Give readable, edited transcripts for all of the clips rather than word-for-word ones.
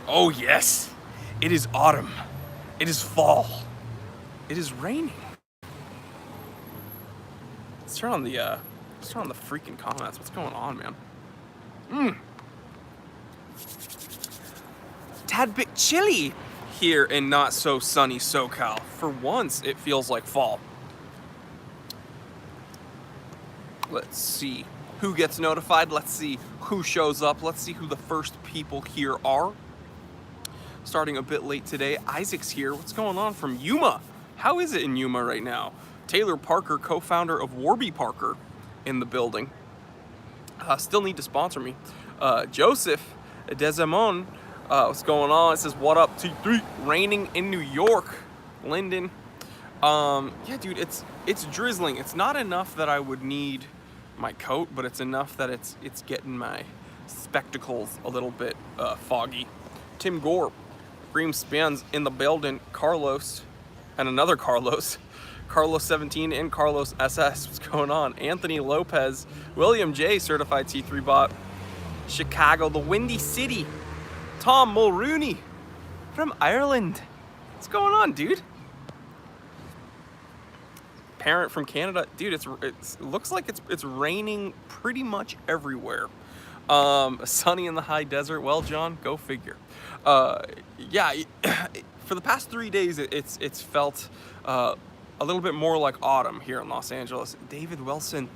Oh yes, it is autumn. It is fall. It is raining. Let's turn on the freaking comments. What's going on, man? Tad bit chilly here in not so sunny SoCal. For once, it feels like fall. Let's see who gets notified. Let's see who shows up. Let's see who the first people here are. Starting a bit late today. Isaac's here. What's going on from Yuma? How is it in Yuma right now? Taylor Parker, co-founder of Warby Parker, in the building. Still need to sponsor me. Joseph Desamon, what's going on? It says, what up, T3? Raining in New York. Linden. Yeah, dude, it's drizzling. It's not enough that I would need my coat, but it's enough that it's getting my spectacles a little bit foggy. Tim Gore, Green Spans in the building. Carlos, and another Carlos. Carlos 17 and Carlos SS. What's going on? Anthony Lopez, William J, certified T3 bot. Chicago, the Windy City. Tom Mulrooney from Ireland. What's going on, dude? Parent from Canada, dude. It looks like it's raining pretty much everywhere. Sunny in the high desert. Well, John, go figure. Yeah, for the past 3 days, it's felt a little bit more like autumn here in Los Angeles. David Wilson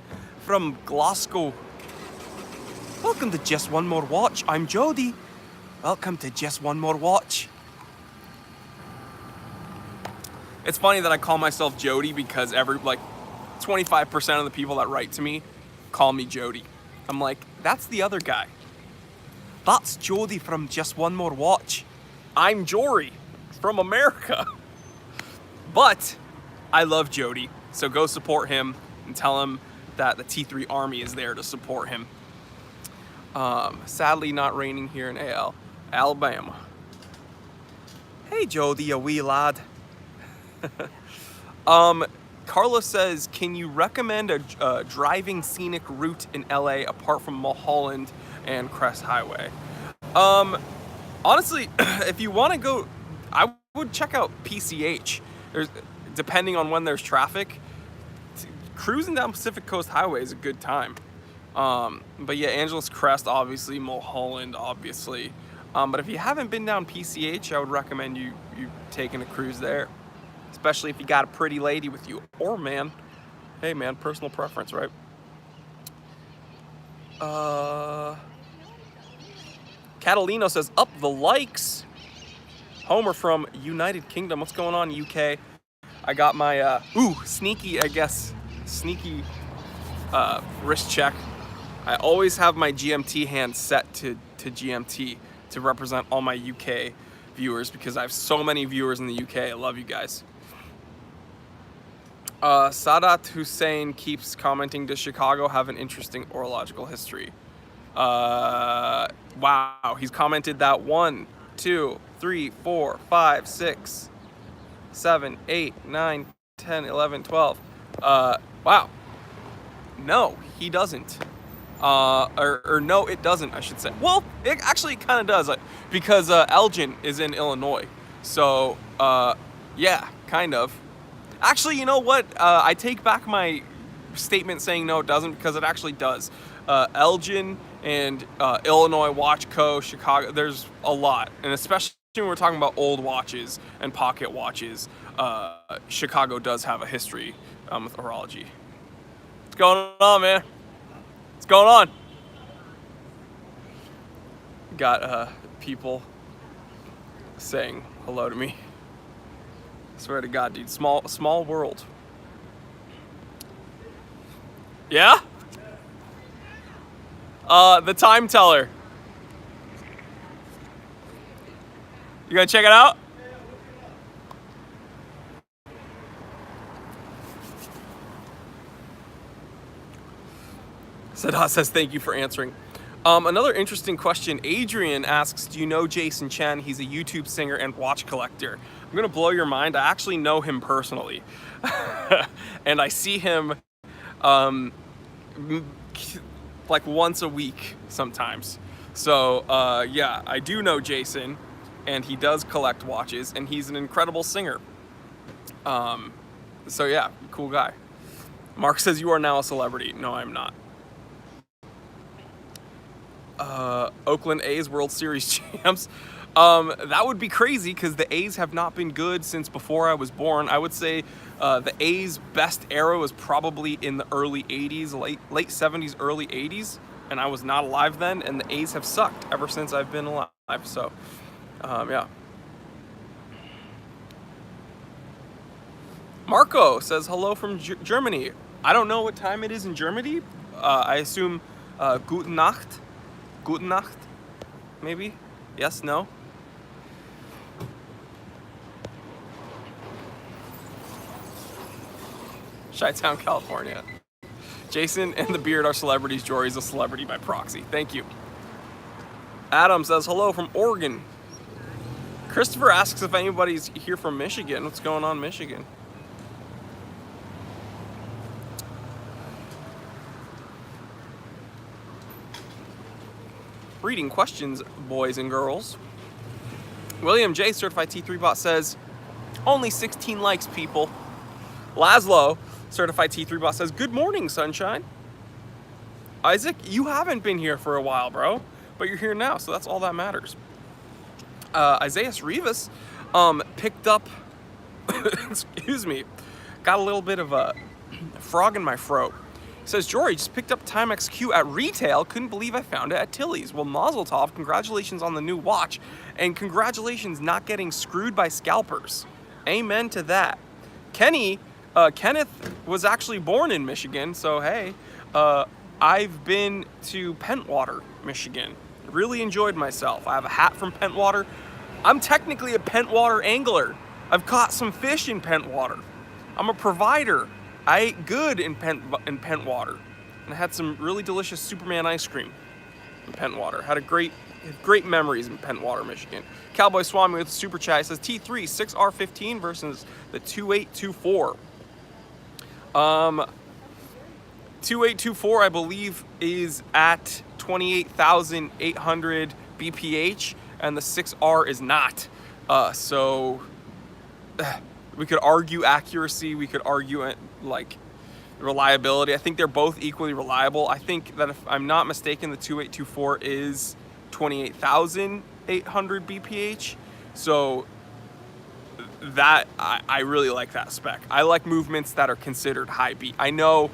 from Glasgow. Welcome to Just One More Watch. I'm Jody. Welcome to Just One More Watch. It's funny that I call myself Jody because 25% of the people that write to me call me Jody. I'm like, that's the other guy. That's Jody from Just One More Watch. I'm Jory from America. But I love Jody, so go support him and tell him that the T3 Army is there to support him. Sadly not raining here in Alabama. Hey Jody, you wee lad. Carlos says, can you recommend a driving scenic route in LA apart from Mulholland and Crest Highway? Honestly, if you want to go, I would check out PCH. Depending on when there's traffic, cruising down Pacific Coast Highway is a good time. But yeah, Angeles Crest, obviously, Mulholland, obviously. But if you haven't been down PCH, I would recommend you taking a cruise there. Especially if you got a pretty lady with you. Or man. Hey man, personal preference, right? Catalino says, up the likes. Homer from United Kingdom. What's going on, UK? I got my, sneaky wrist check. I always have my GMT hand set to GMT to represent all my UK viewers because I have so many viewers in the UK. I love you guys. Sadat Hussein keeps commenting, does Chicago have an interesting orological history? Wow, he's commented that 1, 2, 3, 4, 5, 6, 7, 8, 9, 10, 11, 12. Wow. No, he doesn't. Or no, it doesn't, I should say. Well, it actually kind of does, because Elgin is in Illinois. So, yeah, kind of. Actually, you know what? I take back my statement saying no, it doesn't, because it actually does. Elgin and Illinois Watch Co., Chicago, there's a lot. And especially when we're talking about old watches and pocket watches, Chicago does have a history with horology. What's going on, man? What's going on? Got people saying hello to me. I swear to God, dude. Small world. Yeah? The time teller. You gonna check it out? Sadat says, thank you for answering. Another interesting question. Adrian asks, do you know Jason Chen? He's a YouTube singer and watch collector. I'm gonna blow your mind. I actually know him personally. And I see him like once a week sometimes. So yeah, I do know Jason. and he does collect watches, and he's an incredible singer. So yeah, cool guy. Mark says you are now a celebrity. No, I'm not. Oakland A's World Series champs. That would be crazy because the A's have not been good since before I was born. I would say the A's best era was probably in the early 80s, late 70s, early 80s, and I was not alive then, and the A's have sucked ever since I've been alive. So, yeah. Marco says hello from Germany. I don't know what time it is in Germany. I assume Guten Nacht. Guten Nacht, maybe? Yes, no? Chi-Town, California. Jason and the Beard are celebrities. Jory's a celebrity by proxy. Thank you. Adam says hello from Oregon. Christopher asks if anybody's here from Michigan. What's going on, Michigan? Reading questions, boys and girls. William J, certified T3 bot, says only 16 likes, people. Laszlo, certified T3 bot, says good morning, sunshine. Isaac, you haven't been here for a while, bro, but you're here now, so that's all that matters. Isaiah Rivas picked up excuse me, got a little bit of a frog in my throat. Says, Jory, just picked up Timex Q at retail. Couldn't believe I found it at Tilly's. Well, Mazel Tov, congratulations on the new watch. And congratulations not getting screwed by scalpers. Amen to that. Kenneth was actually born in Michigan. So, hey, I've been to Pentwater, Michigan. Really enjoyed myself. I have a hat from Pentwater. I'm technically a Pentwater angler. I've caught some fish in Pentwater. I'm a provider. I ate good in Pentwater, and I had some really delicious Superman ice cream in Pentwater. Had great memories in Pentwater, Michigan. Cowboy Swami with super chat says T3 6R15 versus the 2824. 2824, I believe, is at 28,800 BPH, and the 6R is not. So we could argue accuracy, we could argue like reliability. I think they're both equally reliable. I think that if I'm not mistaken, the 2824 is 28,800 BPH. So that I really like that spec. I like movements that are considered high beat. I know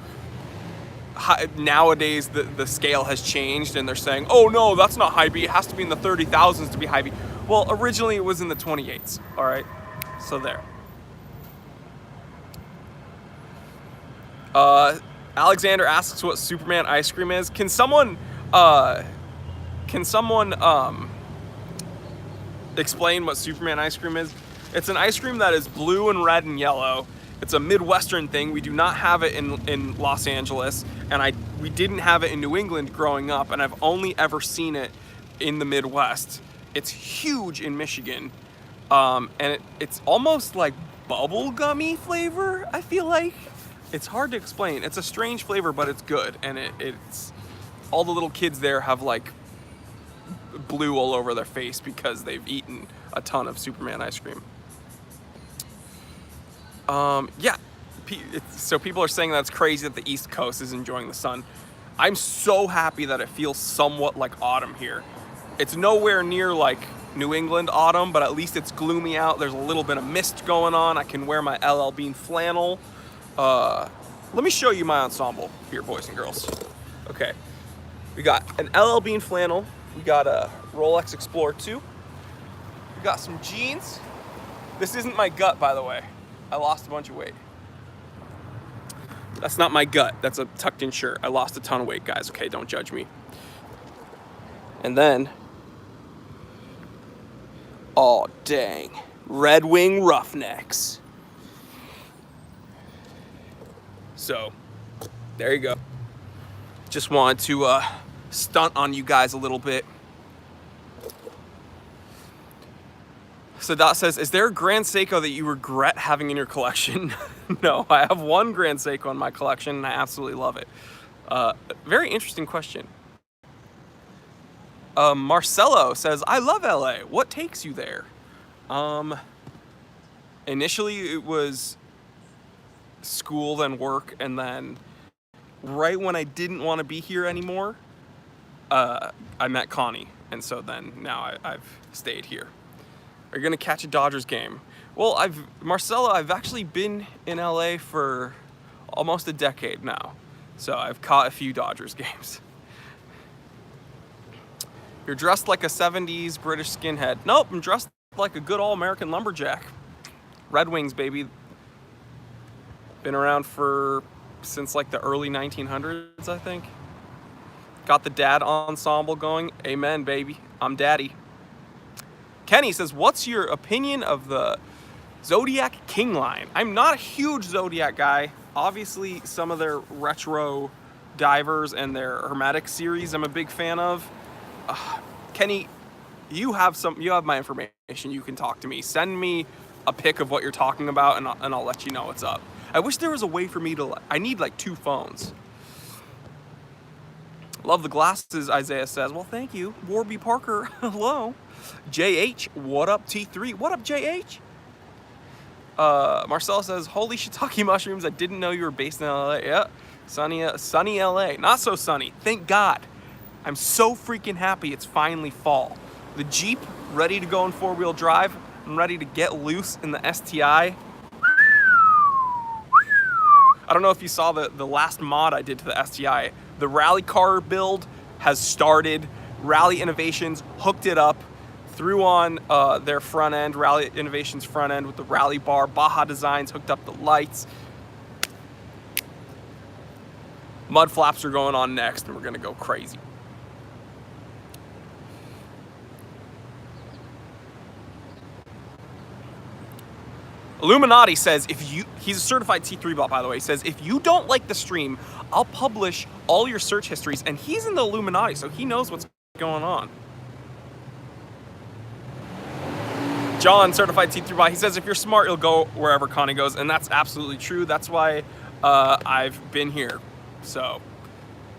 nowadays the scale has changed and they're saying, oh no, that's not high beat. It has to be in the 30,000s to be high beat. Well, originally it was in the 28s. All right, so there. Alexander asks what Superman ice cream is. Can someone explain what Superman ice cream is? It's an ice cream that is blue and red and yellow. It's a Midwestern thing. We do not have it in Los Angeles, and we didn't have it in New England growing up, and I've only ever seen it in the Midwest. It's huge in Michigan, and it's almost like bubblegummy flavor, I feel like. It's hard to explain. It's a strange flavor, but it's good. And it's all the little kids there have like blue all over their face because they've eaten a ton of Superman ice cream. Yeah. So people are saying that it's crazy that the East Coast is enjoying the sun. I'm so happy that it feels somewhat like autumn here. It's nowhere near like New England autumn, but at least it's gloomy out. There's a little bit of mist going on. I can wear my LL Bean flannel. Let me show you my ensemble here, boys and girls. Okay, we got an LL Bean flannel. We got a Rolex Explorer 2. We got some jeans. This isn't my gut, by the way. I lost a bunch of weight. That's not my gut. That's a tucked in shirt. I lost a ton of weight, guys. Okay, don't judge me. And then, oh dang, Red Wing Roughnecks. So, there you go. Just wanted to stunt on you guys a little bit. Sadat says, is there a Grand Seiko that you regret having in your collection? No, I have one Grand Seiko in my collection, and I absolutely love it. Very interesting question. Marcelo says, I love LA. What takes you there? Initially it was school, then work, and then right when I didn't want to be here anymore, I met Connie, and so then now I've stayed here. Are you gonna catch a Dodgers game? Well, Marcelo, I've actually been in LA for almost a decade now, so I've caught a few Dodgers games. You're dressed like a 70s British skinhead. Nope, I'm dressed like a good all-American lumberjack. Red Wings, baby. Been around since like the early 1900s, I think. Got the dad ensemble going. Amen, baby. I'm daddy. Kenny says, what's your opinion of the Zodiac King line? I'm not a huge Zodiac guy. Obviously, some of their retro divers and their Hermetic series I'm a big fan of. Kenny, you have my information. You can talk to me. Send me a pic of what you're talking about, and I'll let you know what's up. I wish there was a way for me to. I need like 2 phones. Love the glasses, Isaiah says. Well, thank you. Warby Parker, hello. JH, what up, T3? What up, JH? Marcel says, holy shiitake mushrooms, I didn't know you were based in LA. Yeah, sunny LA. Not so sunny, thank God. I'm so freaking happy it's finally fall. The Jeep, ready to go in 4-wheel drive. I'm ready to get loose in the STI. I don't know if you saw the last mod I did to the STI. The rally car build has started. Rally Innovations hooked it up, threw on their front end, Rally Innovations front end with the rally bar. Baja Designs hooked up the lights. Mud flaps are going on next, and we're gonna go crazy. Illuminati says, he's a certified T3 bot, by the way, says, if you don't like the stream, I'll publish all your search histories. And he's in the Illuminati, so he knows what's going on. John, certified T3 bot, he says, if you're smart, you'll go wherever Connie goes. And that's absolutely true. That's why I've been here. So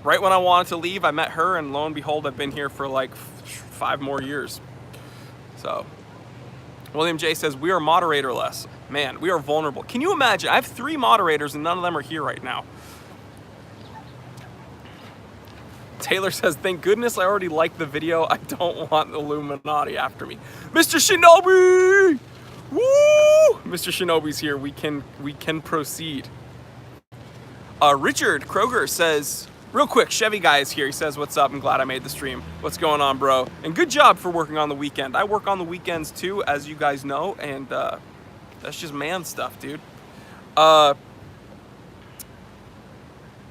right when I wanted to leave, I met her, and lo and behold, I've been here for like 5 more years. So William J says, we are moderatorless. Man, we are vulnerable. Can you imagine? I have 3 moderators and none of them are here right now. Taylor says, thank goodness I already liked the video. I don't want the Illuminati after me. Mr. Shinobi! Woo! Mr. Shinobi's here. We can proceed. Richard Kroger says, real quick, Chevy guy is here. He says, what's up? I'm glad I made the stream. What's going on, bro? And good job for working on the weekend. I work on the weekends too, as you guys know, and that's just man stuff, dude.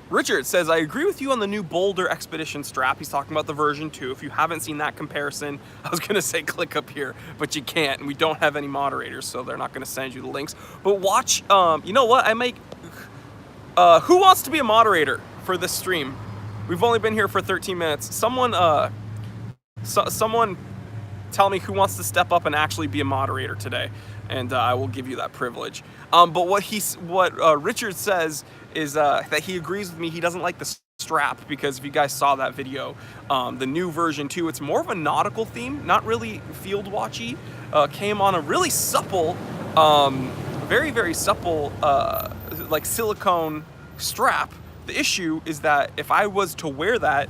Richard says, I agree with you on the new Boulder Expedition strap. He's talking about the version 2. If you haven't seen that comparison, I was going to say click up here, but you can't. And we don't have any moderators, so they're not going to send you the links. But watch, you know what? Who wants to be a moderator for this stream? We've only been here for 13 minutes. Someone tell me who wants to step up and actually be a moderator today, and I will give you that privilege. But what Richard says is that he agrees with me. He doesn't like the strap because if you guys saw that video, the new version 2, it's more of a nautical theme, not really field watchy. Came on a really supple, very, very supple, like silicone strap. The issue is that if I was to wear that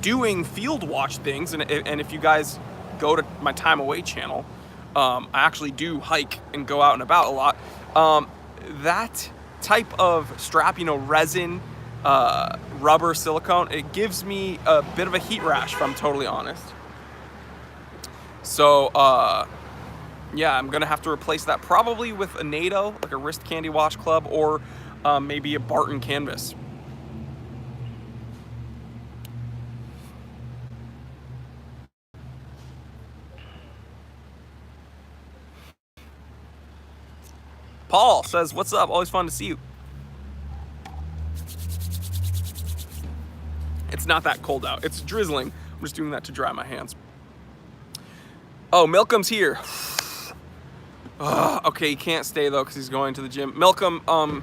doing field watch things, and if you guys go to my Time Away channel, I actually do hike and go out and about a lot. That type of strap, you know, resin, rubber, silicone, it gives me a bit of a heat rash, if I'm totally honest. So, yeah, I'm gonna have to replace that probably with a NATO, like a wrist candy wash club, or maybe a Barton canvas. Paul says, what's up? Always fun to see you. It's not that cold out. It's drizzling. I'm just doing that to dry my hands. Oh, Milcom's here. Okay, he can't stay though because he's going to the gym. Milcom,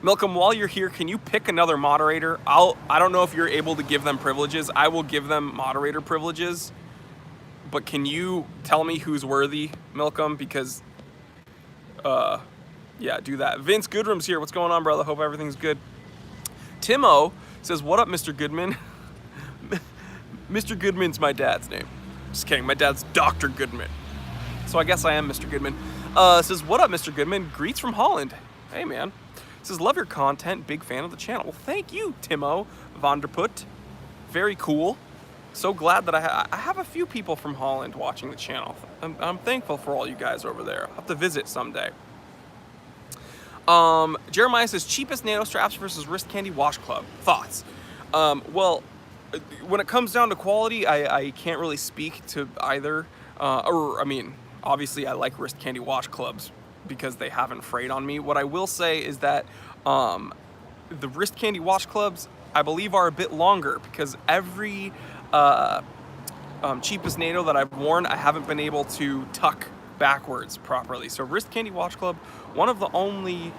Milcom, while you're here, can you pick another moderator? I don't know if you're able to give them privileges. I will give them moderator privileges. But can you tell me who's worthy, Milcom? Because, yeah, do that. Vince Goodrum's here. What's going on, brother? Hope everything's good. Timo says, what up, Mr. Goodman? Mr. Goodman's my dad's name. Just kidding. My dad's Dr. Goodman. So I guess I am Mr. Goodman. Says, what up, Mr. Goodman? Greets from Holland. Hey, man. Says, love your content. Big fan of the channel. Well, thank you, Timo Vanderput. Very cool. So glad that I have a few people from Holland watching the channel. I'm thankful for all you guys over there. I'll have to visit someday. Jeremiah says, cheapest NATO straps versus wrist candy wash club. Thoughts? Well, when it comes down to quality, I can't really speak to either. I mean, obviously I like wrist candy wash clubs because they haven't frayed on me. What I will say is that the wrist candy wash clubs, I believe, are a bit longer because every cheapest NATO that I've worn, I haven't been able to tuck backwards properly. So wrist candy wash club, one of the only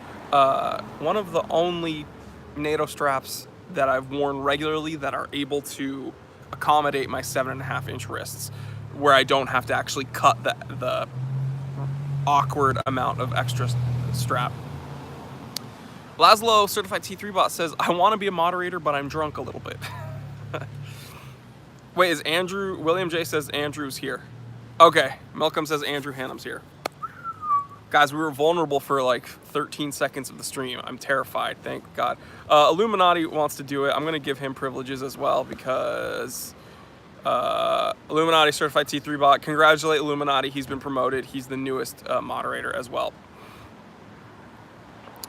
NATO straps that I've worn regularly that are able to accommodate my 7.5-inch wrists, where I don't have to actually cut the awkward amount of extra strap. Laszlo, certified T3 bot, says, I want to be a moderator, but I'm drunk a little bit. Wait, is Andrew, William J says Andrew's here. Okay, Malcolm says Andrew Hannum's here. Guys, we were vulnerable for like 13 seconds of the stream. I'm terrified, thank God. Illuminati wants to do it. I'm gonna give him privileges as well because Illuminati certified T3 bot. Congratulate Illuminati, he's been promoted. He's the newest moderator as well.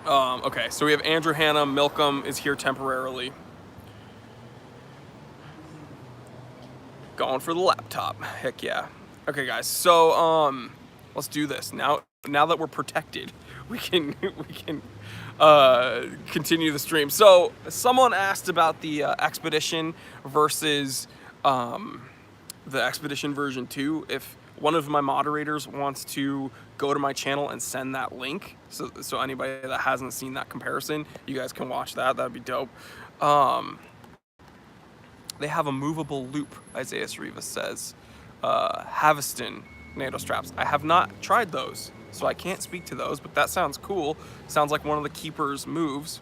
Okay, so we have Andrew Hannum. Milcom is here temporarily. Going for the laptop, heck yeah. Okay guys, so let's do this. Now that we're protected, we can continue the stream. So someone asked about the Expedition versus the Expedition version 2. If one of my moderators wants to go to my channel and send that link, so anybody that hasn't seen that comparison, you guys can watch that. That'd be dope. They have a movable loop, Isaiah Rivas says. Haviston NATO straps. I have not tried those, so I can't speak to those, but that sounds cool. Sounds like one of the keeper's moves.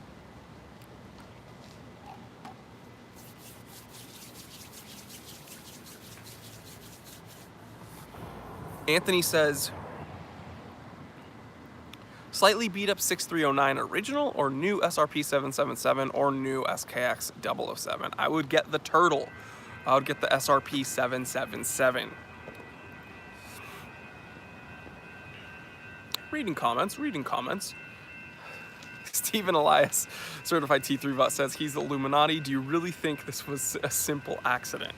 Anthony says, slightly beat up 6309 original or new SRP 777 or new SKX 007. I would get the turtle. I would get the SRP 777. Reading comments. Stephen Elias, certified T3 bot, says he's the Illuminati. Do you really think this was a simple accident?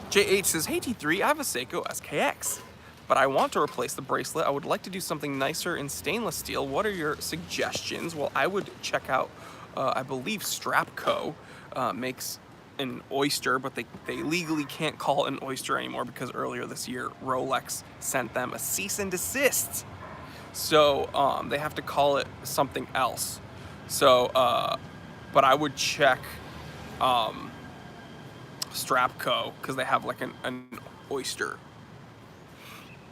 JH says, hey T3, I have a Seiko SKX, but I want to replace the bracelet. I would like to do something nicer in stainless steel. What are your suggestions? Well, I would check out, I believe Strapco makes an oyster, but they legally can't call it an oyster anymore because earlier this year, Rolex sent them a cease and desist. So they have to call it something else. So, but I would check Strapco because they have like an oyster.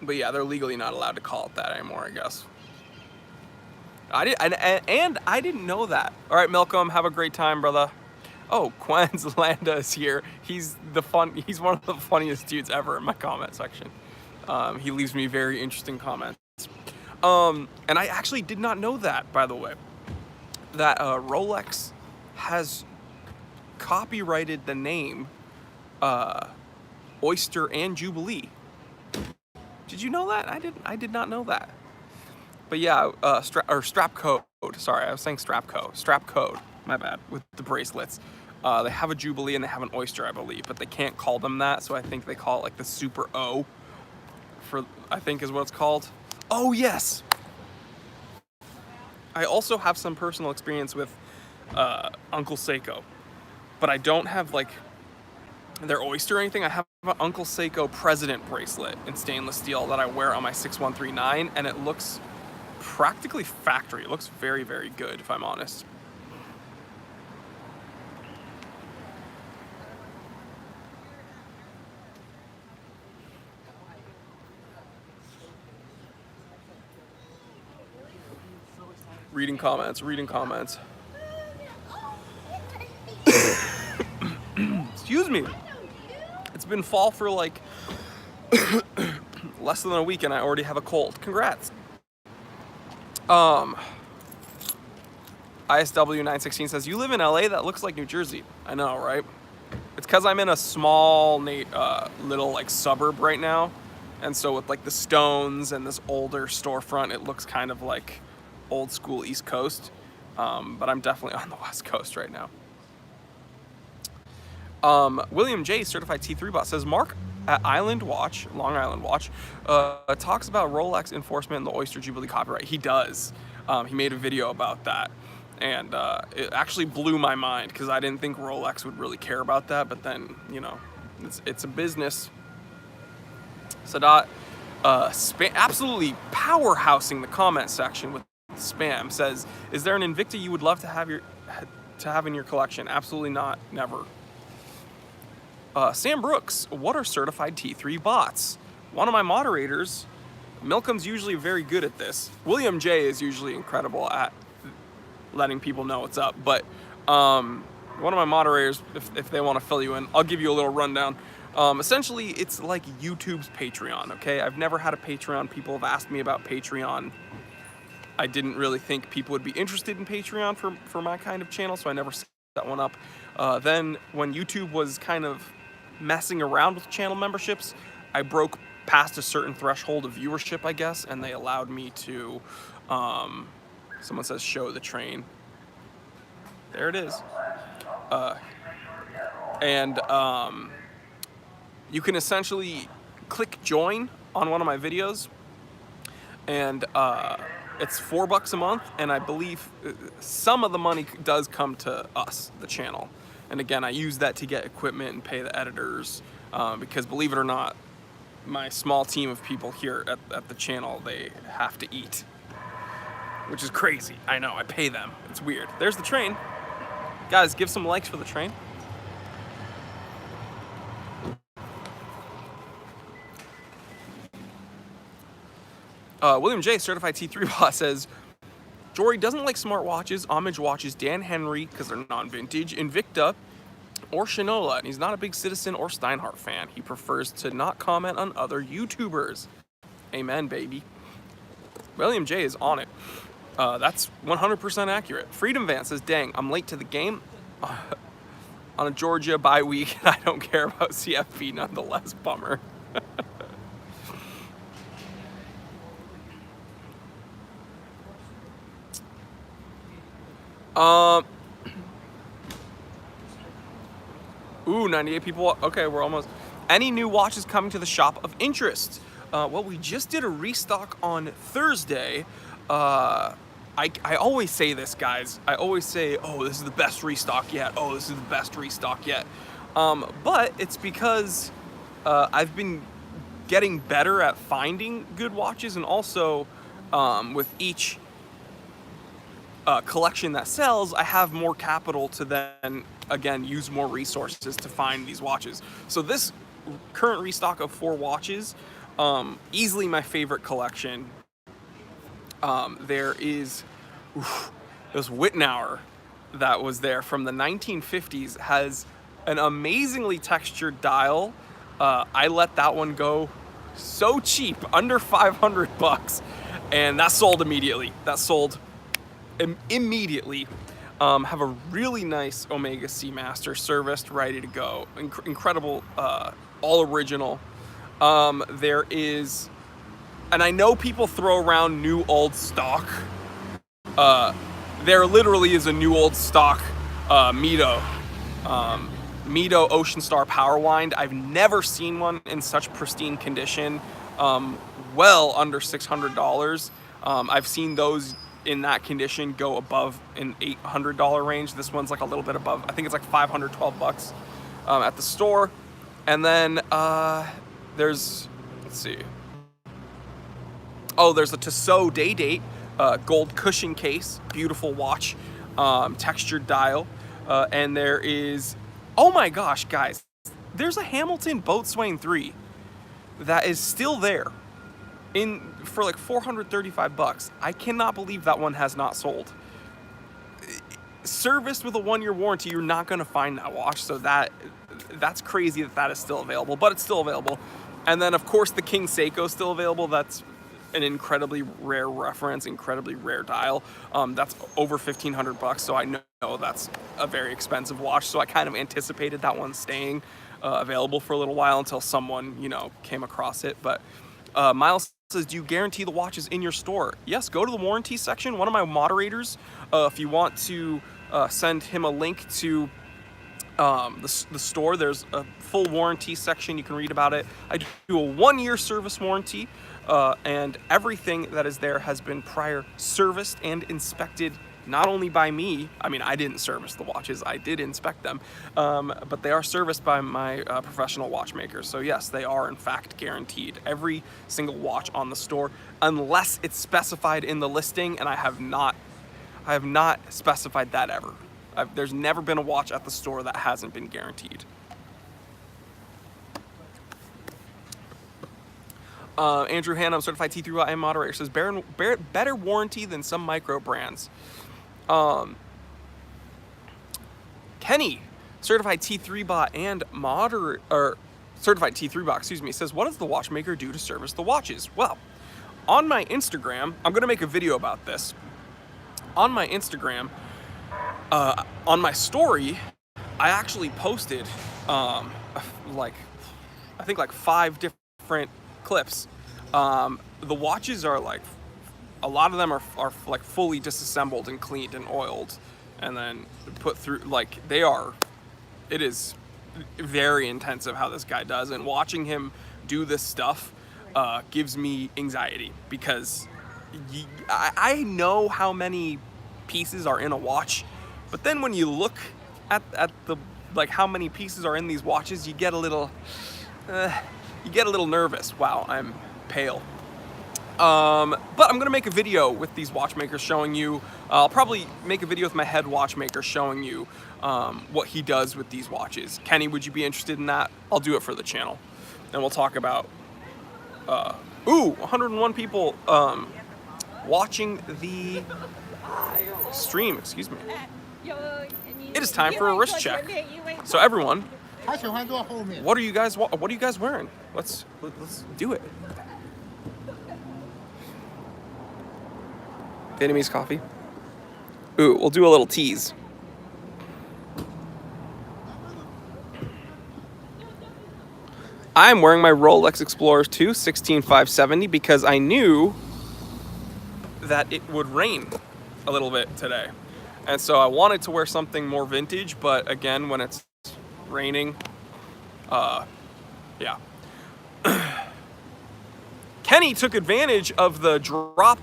But yeah, they're legally not allowed to call it that anymore, I guess. I didn't know that. All right, Malcolm, have a great time, brother. Oh, Quenz Landa is here. He's one of the funniest dudes ever in my comment section. He leaves me very interesting comments. And I actually did not know that, by the way, that Rolex has copyrighted the name Oyster and Jubilee. Did you know that? I did not know that. But yeah, strap code. Sorry, I was saying Strapco. Strap code. My bad. With the bracelets, they have a Jubilee and they have an Oyster, I believe, but they can't call them that. So I think they call it like the Super O. I think is what it's called. Oh yes. I also have some personal experience with Uncle Seiko, but I don't have like their Oyster or anything. I have an Uncle Seiko President bracelet in stainless steel that I wear on my 6139, and it looks practically factory. It looks very, very good, if I'm honest. Reading comments, reading comments. Excuse me. It's been fall for like less than a week and I already have a cold. Congrats. ISW 916 says, you live in LA? That looks like New Jersey. I know, right? It's because I'm in a small little like suburb right now. And so with like the stones and this older storefront, it looks kind of like old school East Coast, but I'm definitely on the West Coast right now. William J, certified T3 bot, says Mark at Long Island Watch, talks about Rolex enforcement and the Oyster Jubilee copyright. He does. He made a video about that, and it actually blew my mind because I didn't think Rolex would really care about that, but then, you know, it's a business. Sadat, absolutely powerhousing the comment section with spam, says, is there an Invicta you would love to have in your collection? Absolutely not, never. Sam Brooks, what are certified T3 bots? One of my moderators, Milcom's usually very good at this. William J is usually incredible at letting people know what's up, but one of my moderators, if they want to fill you in, I'll give you a little rundown. Essentially, it's like YouTube's Patreon, okay? I've never had a Patreon. People have asked me about Patreon. I didn't really think people would be interested in Patreon for my kind of channel, so I never set that one up. Then when YouTube was kind of messing around with channel memberships, I broke past a certain threshold of viewership, I guess, and they allowed me to, someone says show the train. There it is. You can essentially click join on one of my videos, and it's $4 a month, and I believe some of the money does come to us, the channel. And again, I use that to get equipment and pay the editors, because believe it or not, my small team of people here at the channel, they have to eat, which is crazy. I know, I pay them. It's weird. There's the train. Guys, give some likes for the train. William J, certified T3 bot, says, Jory doesn't like smartwatches, homage watches, Dan Henry, because they're non-vintage, Invicta, or Shinola, and he's not a big Citizen or Steinhardt fan. He prefers to not comment on other YouTubers. Amen, baby. William J is on it. That's 100% accurate. Freedom Van says, dang, I'm late to the game on a Georgia bye week, and I don't care about CFP nonetheless. Bummer. Ooh, 98 people. Okay, we're almost. Any new watches coming to the shop of interest? Well, we just did a restock on Thursday. I always say this, guys. I always say, oh, this is the best restock yet. Oh, this is the best restock yet. But it's because I've been getting better at finding good watches, and also with each collection that sells, I have more capital to then, again, use more resources to find these watches. So this current restock of 4 watches, easily my favorite collection. There's Wittenauer that was there from the 1950s, has an amazingly textured dial. I let that one go so cheap, under $500, and that sold immediately. Immediately. Have a really nice Omega Seamaster serviced, ready to go. Incredible, all original. There is, and I know people throw around new old stock. There literally is a new old stock Mito Ocean Star Power Wind. I've never seen one in such pristine condition. Well under $600. I've seen those in that condition go above an $800 range. This one's like a little bit above. I think it's like $512 at the store. And then there's, let's see. Oh, there's a Tissot Day Date gold cushion case, beautiful watch, textured dial, and there is, oh my gosh, guys, there's a Hamilton Boatswain 3 that is still there for like 435 bucks. I cannot believe that one has not sold. Serviced with a 1-year warranty, you're not going to find that watch, so that's crazy that is still available, but it's still available. And then of course the King Seiko is still available. That's an incredibly rare reference, incredibly rare dial. That's over 1,500 bucks, so I know that's a very expensive watch, so I kind of anticipated that one staying available for a little while until someone, you know, came across it. But Miles says, do you guarantee the watches in your store? Yes, go to the warranty section. One of my moderators, if you want to send him a link to the store, there's a full warranty section. You can read about it. I do a 1-year service warranty, and everything that is there has been prior serviced and inspected, not only by me. I mean, I didn't service the watches, I did inspect them, but they are serviced by my professional watchmakers. So yes, they are in fact guaranteed. Every single watch on the store, unless it's specified in the listing, and I have not specified that ever. There's never been a watch at the store that hasn't been guaranteed. Andrew Hannum, certified T3 and moderator, says better warranty than some micro brands. Kenny, certified T3 bot and certified T3 bot, excuse me, says, what does the watchmaker do to service the watches? Well, on my Instagram, I'm going to make a video about this. On my Instagram, on my story, I actually posted like 5 different clips. The watches are like, a lot of them are like fully disassembled and cleaned and oiled and then put through, like it is very intensive how this guy does, and watching him do this stuff gives me anxiety, because I know how many pieces are in a watch, but then when you look at the, like, how many pieces are in these watches, you get a little nervous. Wow, I'm pale. But I'm gonna make a video with these watchmakers showing you, I'll probably make a video with my head watchmaker showing you what he does with these watches. Kenny, would you be interested in that? I'll do it for the channel. And we'll talk about, 101 people watching the stream, excuse me. It is time for a wrist check. So everyone, what are you guys wearing? Let's do it. Vietnamese coffee. Ooh, we'll do a little tease. I'm wearing my Rolex Explorer 2 16570 because I knew that it would rain a little bit today. And so I wanted to wear something more vintage, but again, when it's raining, yeah. Kenny took advantage of the drop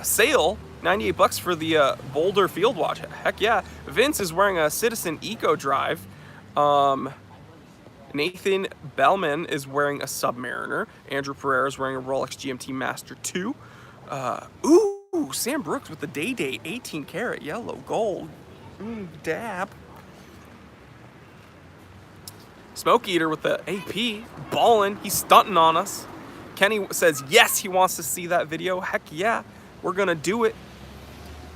sale, 98 bucks for the Boulder Field Watch. Heck yeah. Vince is wearing a Citizen Eco Drive. Nathan Bellman is wearing a Submariner. Andrew Pereira is wearing a Rolex GMT Master 2. Ooh, Sam Brooks with the Day Date 18 karat yellow gold. Dab. Smoke Eater with the AP. Ballin'. He's stunting on us. Kenny says yes, he wants to see that video. Heck yeah. We're gonna do it.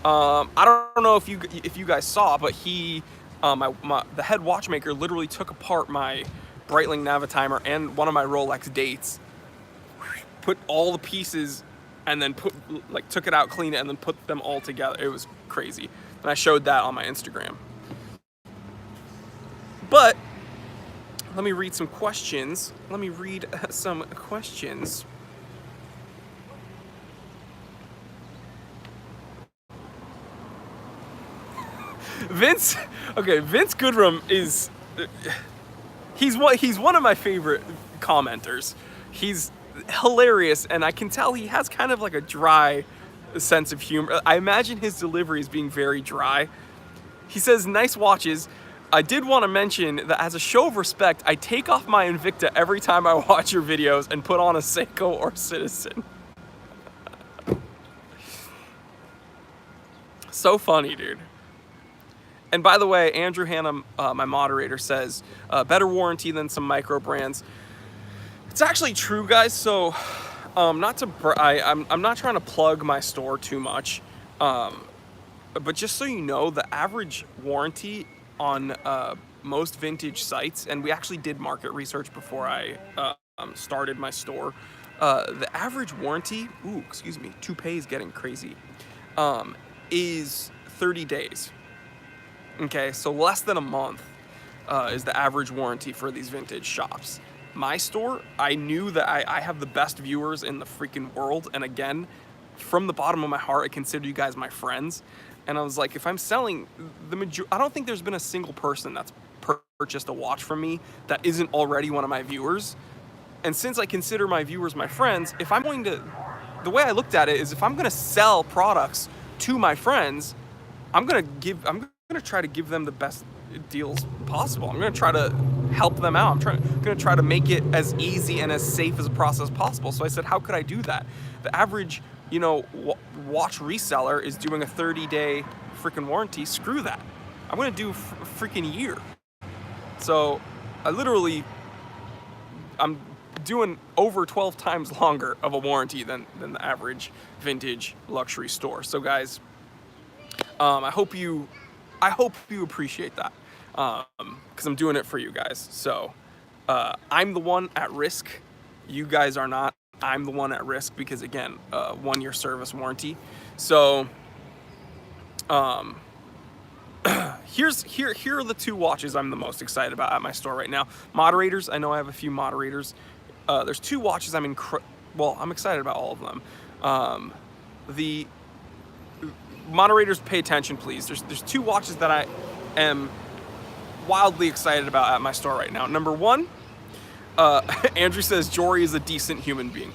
I don't know if you guys saw, but he, the head watchmaker literally took apart my Breitling Navitimer and one of my Rolex dates, put all the pieces, and then took it out, cleaned it, and then put them all together. It was crazy, and I showed that on my Instagram. But let me read some questions. Vince Goodrum is, he's one of my favorite commenters. He's hilarious, and I can tell he has kind of like a dry sense of humor. I imagine his delivery is being very dry. He says, nice watches. I did want to mention that as a show of respect, I take off my Invicta every time I watch your videos and put on a Seiko or Citizen. So funny, dude. And by the way, Andrew Hannum, my moderator, says better warranty than some micro brands. It's actually true, guys. So, I'm not trying to plug my store too much, but just so you know, the average warranty on most vintage sites, and we actually did market research before I started my store. The average warranty, toupee is getting crazy, is 30 days. Okay, so less than a month is the average warranty for these vintage shops. My store, I knew that I have the best viewers in the freaking world, and again, from the bottom of my heart, I consider you guys my friends. And I was like, if I'm selling I don't think there's been a single person that's purchased a watch from me that isn't already one of my viewers. And since I consider my viewers my friends, the way I looked at it is, if I'm going to sell products to my friends, I'm going to try to give them the best deals possible. I'm going to try to help them out. I'm going to try to make it as easy and as safe as a process possible. So I said, how could I do that? The average, watch reseller is doing a 30-day freaking warranty. Screw that. I'm going to do a freaking year. So I'm doing over 12 times longer of a warranty than the average vintage luxury store. So guys, I hope you appreciate that, because I'm doing it for you guys. So I'm the one at risk. You guys are not. I'm the one at risk because, again, 1-year service warranty. So here are the 2 watches I'm the most excited about at my store right now. Moderators, I know I have a few moderators. There's 2 watches I'm excited about all of them. The moderators, pay attention, please. There's 2 watches that I am wildly excited about at my store right now. Number 1, Andrew says Jory is a decent human being.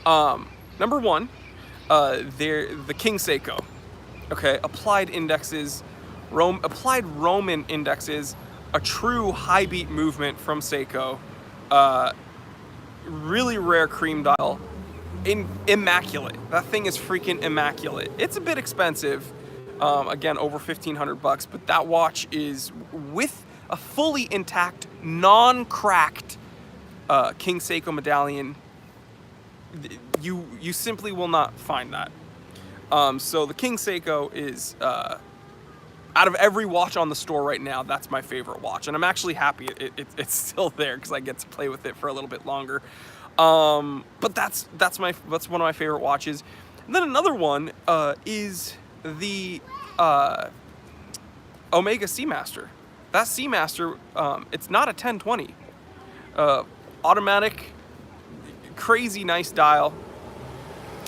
Number 1, the King Seiko. Okay, applied Roman indexes, a true high beat movement from Seiko. Really rare cream dial. Immaculate. That thing is freaking immaculate. It's a bit expensive, again, over $1,500, but that watch is with a fully intact, non-cracked King Seiko medallion. You simply will not find that. So the King Seiko is, out of every watch on the store right now, that's my favorite watch, and I'm actually happy it's still there because I get to play with it for a little bit longer. But that's one of my favorite watches. And then another one is the Omega Seamaster. That Seamaster, it's not a 1020. Automatic, crazy nice dial.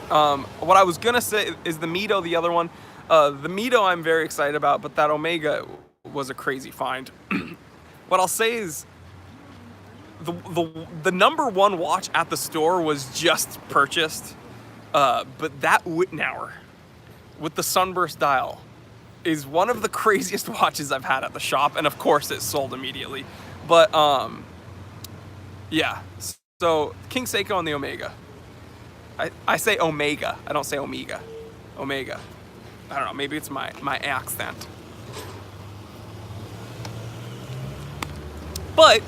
What I was gonna say is the Mito, the other one. The Mito I'm very excited about, but that Omega was a crazy find. What I'll say is the number 1 watch at the store was just purchased, but that Wittenauer with the sunburst dial is one of the craziest watches I've had at the shop, and of course it sold immediately. But yeah, so King Seiko and the Omega. I say Omega, I don't say Omega. Omega. I don't know, maybe it's my accent. But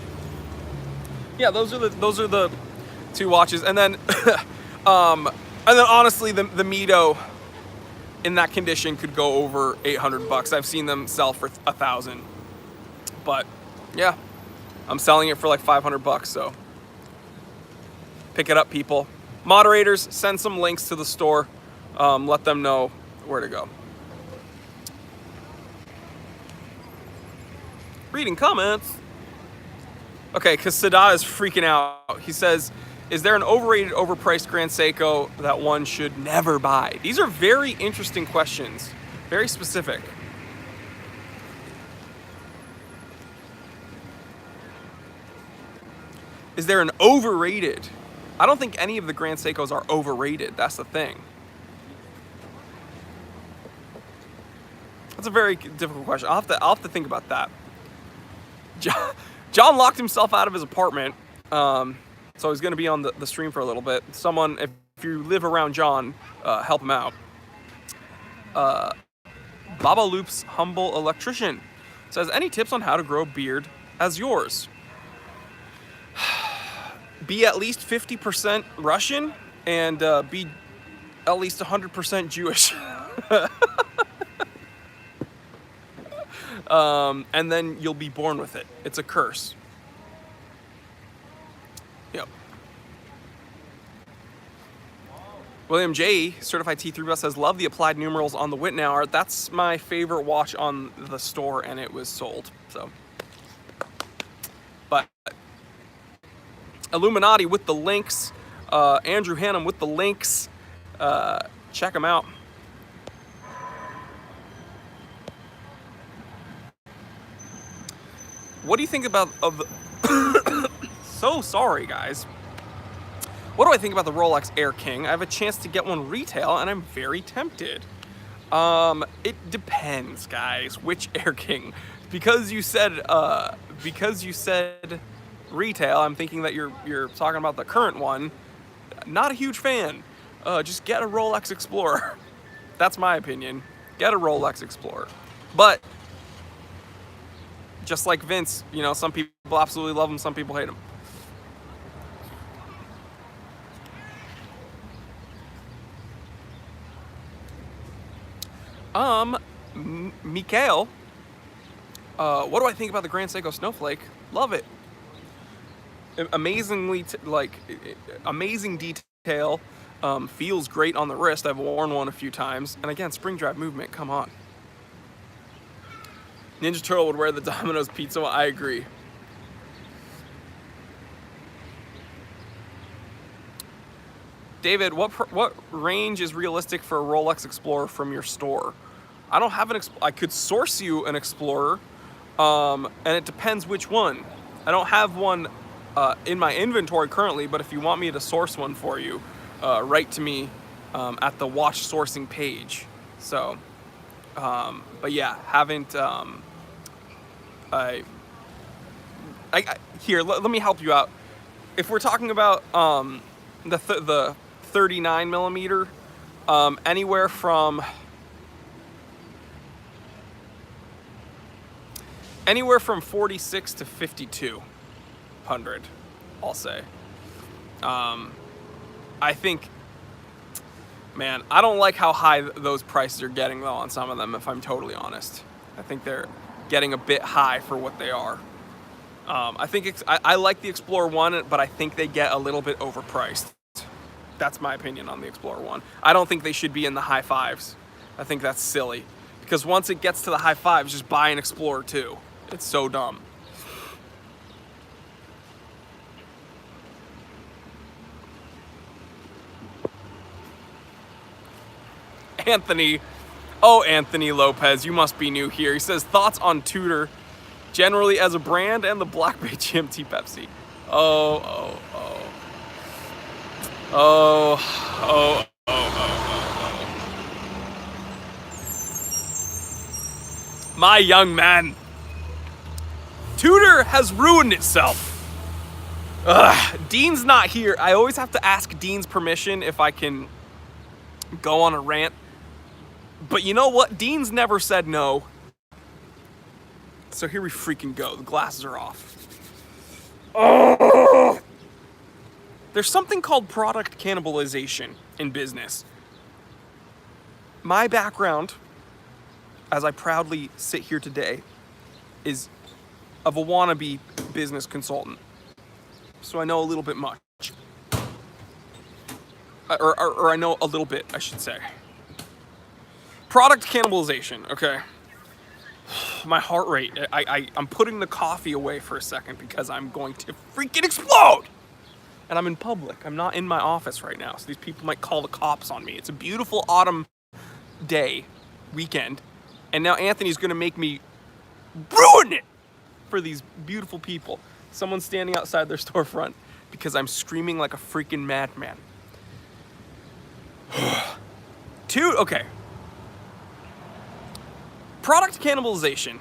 yeah, those are the 2 watches, and then honestly, the Mito in that condition could go over $800. I've seen them sell for $1,000, but yeah, I'm selling it for like $500. So pick it up, people. Moderators, send some links to the store. Let them know where to go. Reading comments. Okay, because Sadat is freaking out. He says, is there an overrated, overpriced Grand Seiko that one should never buy? These are very interesting questions. Very specific. Is there an overrated? I don't think any of the Grand Seikos are overrated. That's the thing. That's a very difficult question. I'll have to think about that. John locked himself out of his apartment, so he's going to be on the stream for a little bit. Someone, if you live around John, help him out. Babaloop's Humble Electrician says, any tips on how to grow a beard as yours? Be at least 50% Russian and be at least 100% Jewish. And then you'll be born with it. It's a curse. Yep. William J., Certified T3 Bus, says, love the applied numerals on the Whitney art. That's my favorite watch on the store, and it was sold. So, but Illuminati with the links, Andrew Hannum with the links. Check them out. What do you think about so sorry, guys. What do I think about the Rolex Air King? I have a chance to get one retail, and I'm very tempted. It depends, guys, which Air King. Because you said retail, I'm thinking that you're talking about the current one. Not a huge fan. Just get a Rolex Explorer. That's my opinion. Get a Rolex Explorer. But just like Vince, you know, some people absolutely love him, some people hate him. Mikhail, what do I think about the Grand Seiko Snowflake? Love it. Amazingly, amazing detail. Feels great on the wrist. I've worn one a few times. And again, spring drive movement, come on. Ninja Turtle would wear the Domino's pizza. I agree. David, what range is realistic for a Rolex Explorer from your store? I don't have I could source you an Explorer, and it depends which one. I don't have one in my inventory currently, but if you want me to source one for you, write to me at the watch sourcing page. So, but yeah, haven't. Here, let me help you out. If we're talking about the 39 millimeter, anywhere from 46 to 5200, I'll say. I think, man, I don't like how high those prices are getting though on some of them, if I'm totally honest. I think they're getting a bit high for what they are. I think I like the Explorer 1, but I think they get a little bit overpriced. That's my opinion on the Explorer 1. I don't think they should be in the high fives. I think that's silly. Because once it gets to the high fives, just buy an Explorer 2. It's so dumb. Anthony. Oh, Anthony Lopez, you must be new here. He says, thoughts on Tudor generally as a brand and the Black Bay GMT Pepsi. Oh. My young man. Tudor has ruined itself. Dean's not here. I always have to ask Dean's permission if I can go on a rant. But you know what? Dean's never said no. So here we freaking go. The glasses are off. Oh! There's something called product cannibalization in business. My background, as I proudly sit here today, is of a wannabe business consultant. So I know a little bit much. Or I know a little bit, I should say. Product cannibalization, okay. My heart rate, I'm putting the coffee away for a second because I'm going to freaking explode. And I'm in public. I'm not in my office right now, so these people might call the cops on me. It's a beautiful autumn day, weekend, and now Anthony's gonna make me ruin it for these beautiful people. Someone's standing outside their storefront because I'm screaming like a freaking madman. Okay. Product cannibalization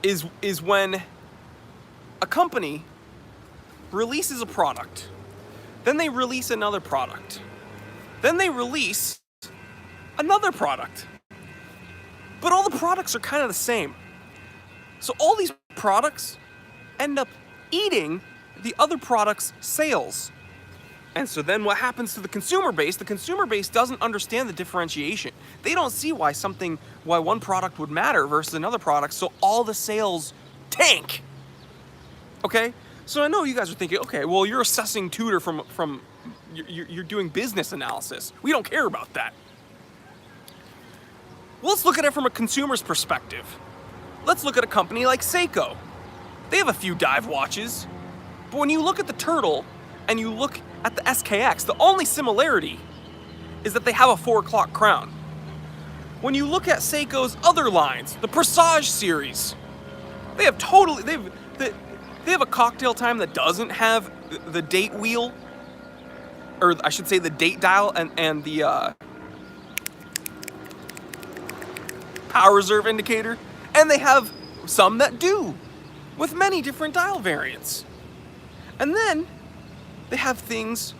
is when a company releases a product, then they release another product, then they release another product. But all the products are kind of the same. So all these products end up eating the other product's sales. And so then what happens to the consumer base? The consumer base doesn't understand the differentiation. They don't see why one product would matter versus another product, so all the sales tank. Okay? So I know you guys are thinking, okay, well, you're assessing Tudor from you're doing business analysis. We don't care about that. Well, let's look at it from a consumer's perspective. Let's look at a company like Seiko. They have a few dive watches, but when you look at the Turtle and you look at the SKX, the only similarity is that they have a 4 o'clock crown. When you look at Seiko's other lines, the Presage series, they have a cocktail time that doesn't have the date wheel, or I should say the date dial and the power reserve indicator, and they have some that do, with many different dial variants. And then they have things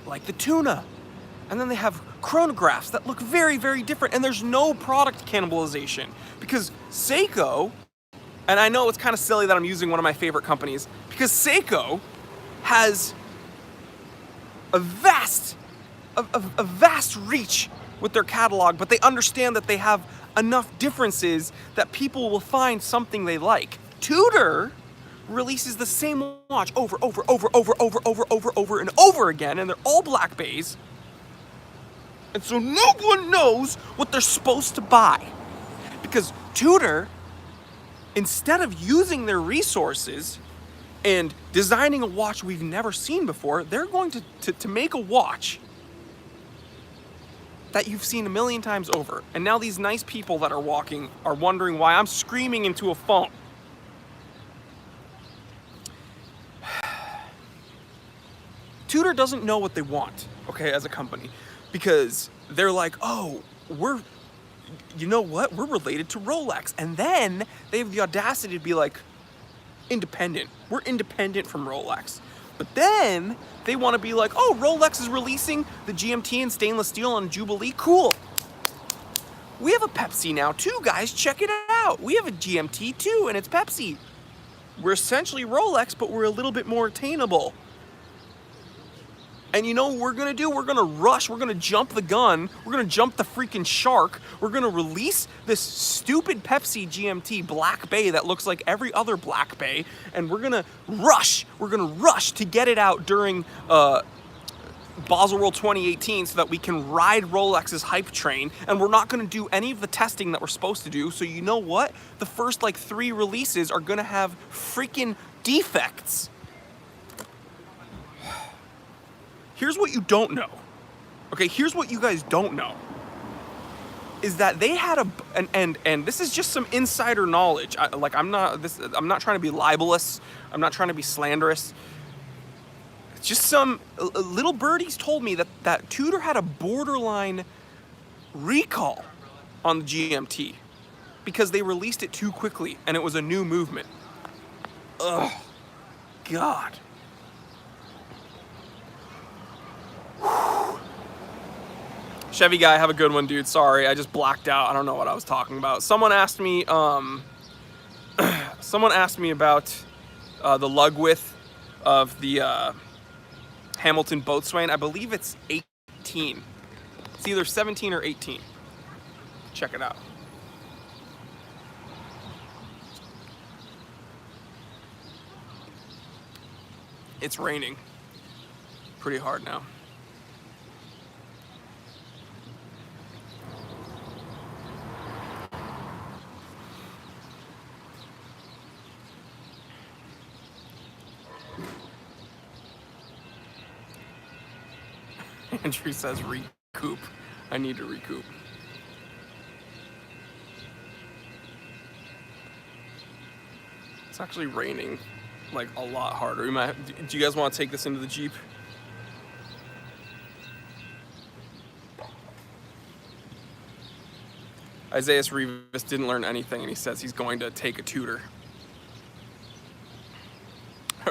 like the Tuna, and then they have chronographs that look very, very different, and there's no product cannibalization, because Seiko, and I know it's kind of silly that I'm using one of my favorite companies, because Seiko has a vast reach with their catalog, but they understand that they have enough differences that people will find something they like. Tudor releases the same watch over and over again, and they're all black bays, and so no one knows what they're supposed to buy, because Tudor, instead of using their resources and designing a watch we've never seen before, they're going to make a watch that you've seen a million times over. And now these nice people that are walking are wondering why I'm screaming into a phone. Tudor doesn't know what they want, okay, as a company, because they're like, oh, you know what? We're related to Rolex. And then they have the audacity to be like, independent. We're independent from Rolex. But then they want to be like, oh, Rolex is releasing the GMT in stainless steel on Jubilee. Cool. We have a Pepsi now too, guys. Check it out. We have a GMT too, and it's Pepsi. We're essentially Rolex, but we're a little bit more attainable. And you know what we're gonna do? We're gonna rush, we're gonna jump the gun, we're gonna jump the freaking shark, we're gonna release this stupid Pepsi GMT Black Bay that looks like every other Black Bay, and we're gonna rush to get it out during Basel World 2018 so that we can ride Rolex's hype train, and we're not gonna do any of the testing that we're supposed to do, so you know what? The first like 3 releases are gonna have freaking defects. Here's what you don't know. Okay, here's what you guys don't know. Is that they had and this is just some insider knowledge. I'm not trying to be libelous. I'm not trying to be slanderous. It's just some little birdies told me that Tudor had a borderline recall on the GMT because they released it too quickly and it was a new movement. Ugh, God. Chevy guy, have a good one, dude. Sorry, I just blacked out. I don't know what I was talking about. Someone asked me about the lug width of the Hamilton Boatswain. I believe it's 18. It's either 17 or 18. Check it out. It's raining pretty hard now. Andrew says recoup. I need to recoup. It's actually raining like a lot harder. Do you guys want to take this into the Jeep? Isaias Rivas didn't learn anything and he says he's going to take a Tudor.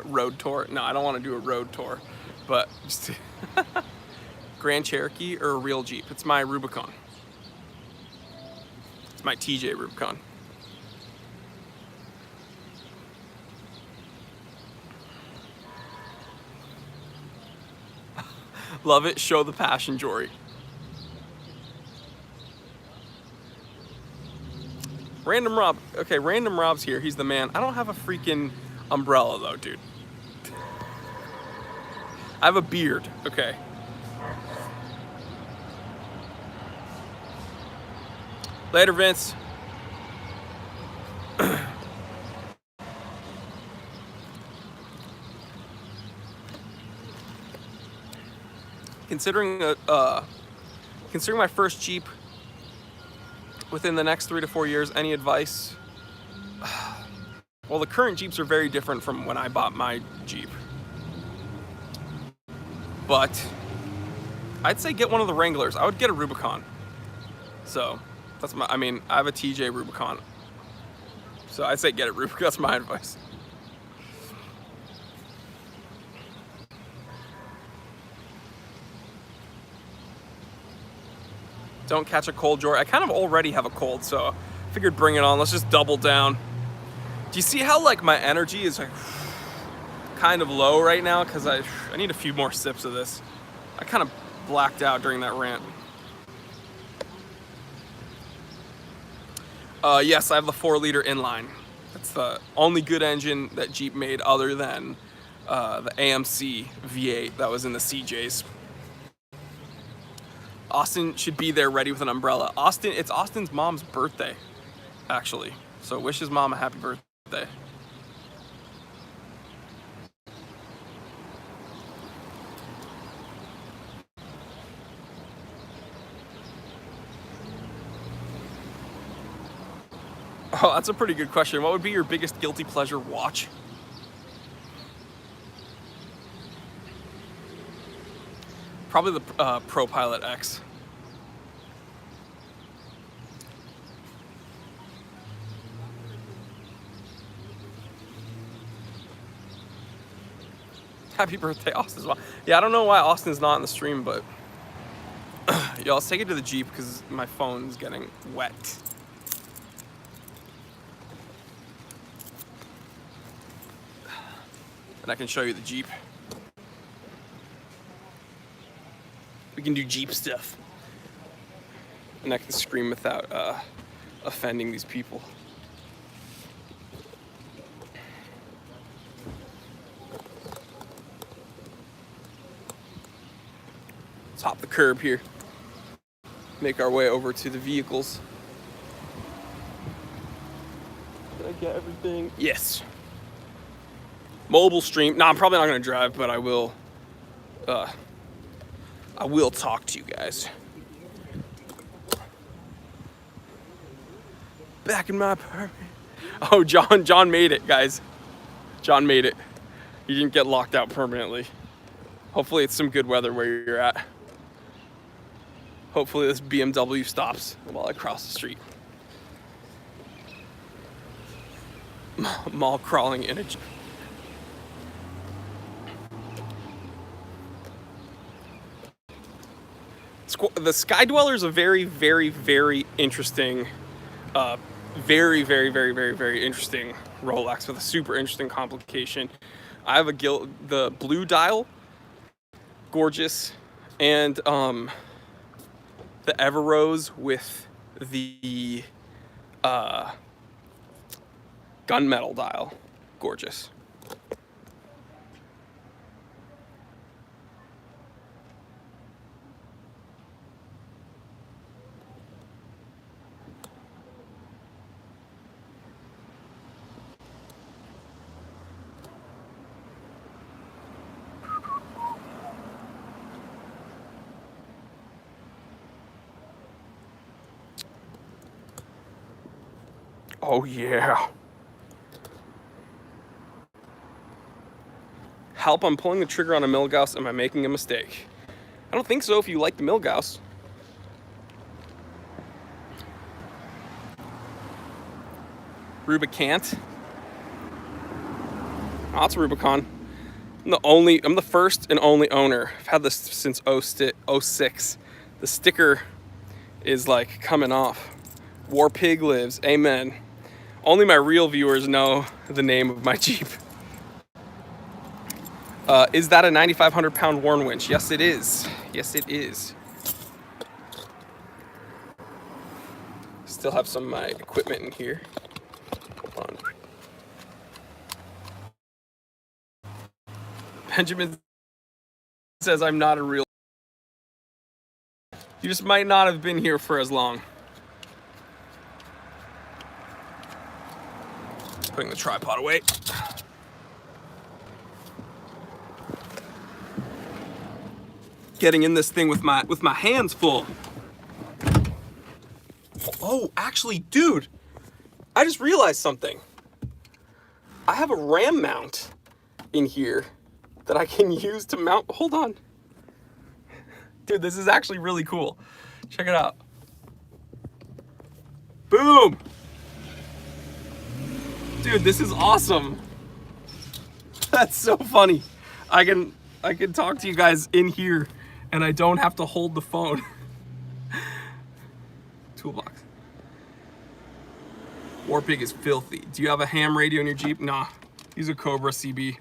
Road tour? No, I don't want to do a road tour, but just Grand Cherokee or a real Jeep. It's my Rubicon. It's my TJ Rubicon. Love it. Show the passion, Jory. Random Rob. Okay, Random Rob's here. He's the man. I don't have a freaking umbrella, though, dude. I have a beard. Okay. Later, Vince. Considering my first Jeep within the next 3 to 4 years, any advice? Well, the current Jeeps are very different from when I bought my Jeep. But I'd say get one of the Wranglers. I would get a Rubicon. So that's I have a TJ Rubicon. So I'd say get a Rubicon. That's my advice. Don't catch a cold, Jory. I kind of already have a cold, so I figured bring it on. Let's just double down. Do you see how like my energy is like kind of low right now? Because I need a few more sips of this. I kind of blacked out during that rant. Yes, I have the 4-liter inline. That's the only good engine that Jeep made other than the AMC V8 that was in the CJs. Austin should be there ready with an umbrella. It's Austin's mom's birthday, actually. So wish his mom a happy birthday. Oh, that's a pretty good question. What would be your biggest guilty pleasure watch? Probably the Pro Pilot X. Happy birthday, Austin's mom. Yeah, I don't know why Austin's not in the stream, but yo, let's take it to the Jeep because my phone's getting wet. And I can show you the Jeep. We can do Jeep stuff. And I can scream without offending these people. Let's hop the curb here. Make our way over to the vehicles. Did I get everything? Yes. Mobile stream. No, I'm probably not gonna drive, but I will talk to you guys. Back in my apartment. Oh, John made it, guys. John made it. He didn't get locked out permanently. Hopefully it's some good weather where you're at. Hopefully this BMW stops while I cross the street. Mall crawling in a... The Sky Dweller is a very, very, very interesting, very, very, very, very, very interesting Rolex with a super interesting complication. I have the blue dial, gorgeous, and the Everose with the gunmetal dial, gorgeous. Oh yeah. Help, I'm pulling the trigger on a Milgauss. Am I making a mistake? I don't think so if you like the Milgauss. Rubicant. Oh, it's a Rubicon. I'm the first and only owner. I've had this since 06. The sticker is like coming off. War Pig lives. Amen. Only my real viewers know the name of my Jeep. Is that a 9,500 pound Warn winch? Yes, it is. Yes, it is. Still have some of my equipment in here. Hold on. Benjamin says I'm not a real. You just might not have been here for as long. Putting the tripod away. Getting in this thing with my hands full. Oh, actually, dude, I just realized something. I have a RAM mount in here that I can use to mount. Hold on. Dude, this is actually really cool. Check it out. Boom. Dude, this is awesome. That's so funny. I can talk to you guys in here and I don't have to hold the phone. Toolbox. War Pig is filthy. Do you have a ham radio in your Jeep? Nah. Use a Cobra CB.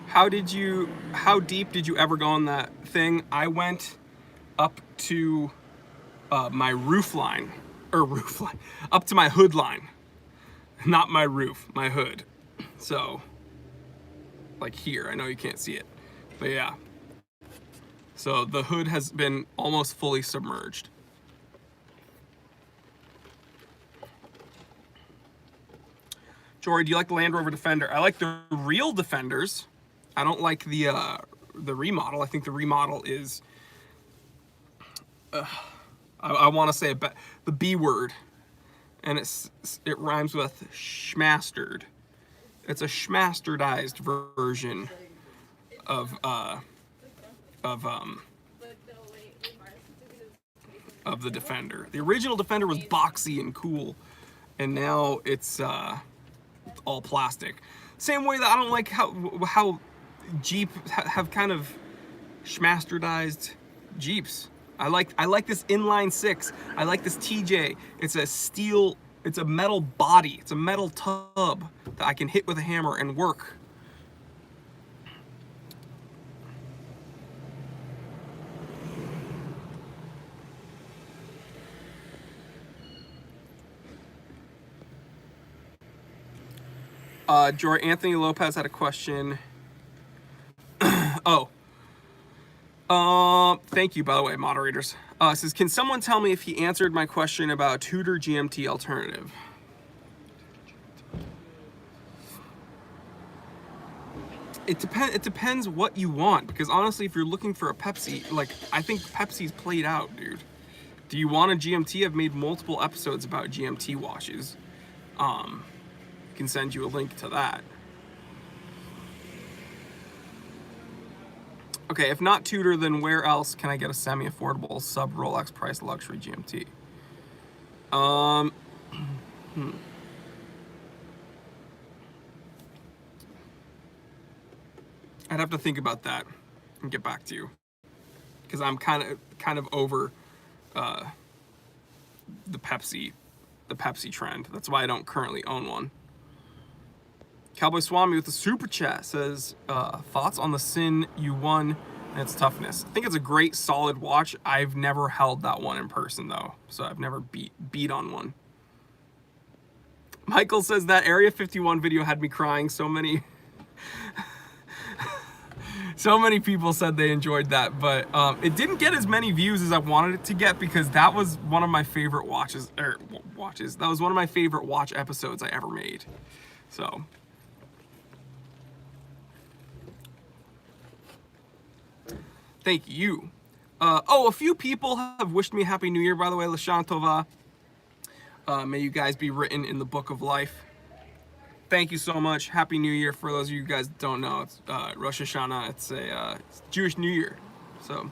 How deep did you ever go on that thing? I went up to my roof line, up to my hood line. Not my roof, my hood. So, like here, I know you can't see it, but yeah. So the hood has been almost fully submerged. Jory, do you like the Land Rover Defender? I like the real Defenders. I don't like the remodel. I think the remodel is, I want to say the B word, and it rhymes with schmastered. It's a schmasterdized version of the Defender. The original Defender was boxy and cool, and now it's all plastic. Same way that I don't like how Jeep have kind of schmasterdized Jeeps. I like this inline six. I like this TJ. It's a steel, it's a metal body. It's a metal tub that I can hit with a hammer and work. Jory Anthony Lopez had a question. Thank you, by the way, moderators. Says, can someone tell me if he answered my question about Tudor GMT alternative? It depends what you want, because honestly, if you're looking for a Pepsi, like, I think Pepsi's played out, dude. Do you want a GMT? I've made multiple episodes about GMT washes. I can send you a link to that. Okay, if not Tudor, then where else can I get a semi-affordable sub-Rolex price luxury GMT? I'd have to think about that and get back to you, because I'm kind of over the Pepsi trend. That's why I don't currently own one. Cowboy Swami with the super chat says, thoughts on the Sin U1 and its toughness. I think it's a great solid watch. I've never held that one in person though, so I've never beat on one. Michael says that Area 51 video had me crying. So many people said they enjoyed that, but it didn't get as many views as I wanted it to get, because that was one of my favorite watches. That was one of my favorite watch episodes I ever made. So. Thank you. A few people have wished me Happy New Year, by the way. Lashan Tova. May you guys be written in the book of life. Thank you so much. Happy New Year. For those of you guys that don't know, it's Rosh Hashanah. It's a Jewish New Year. So,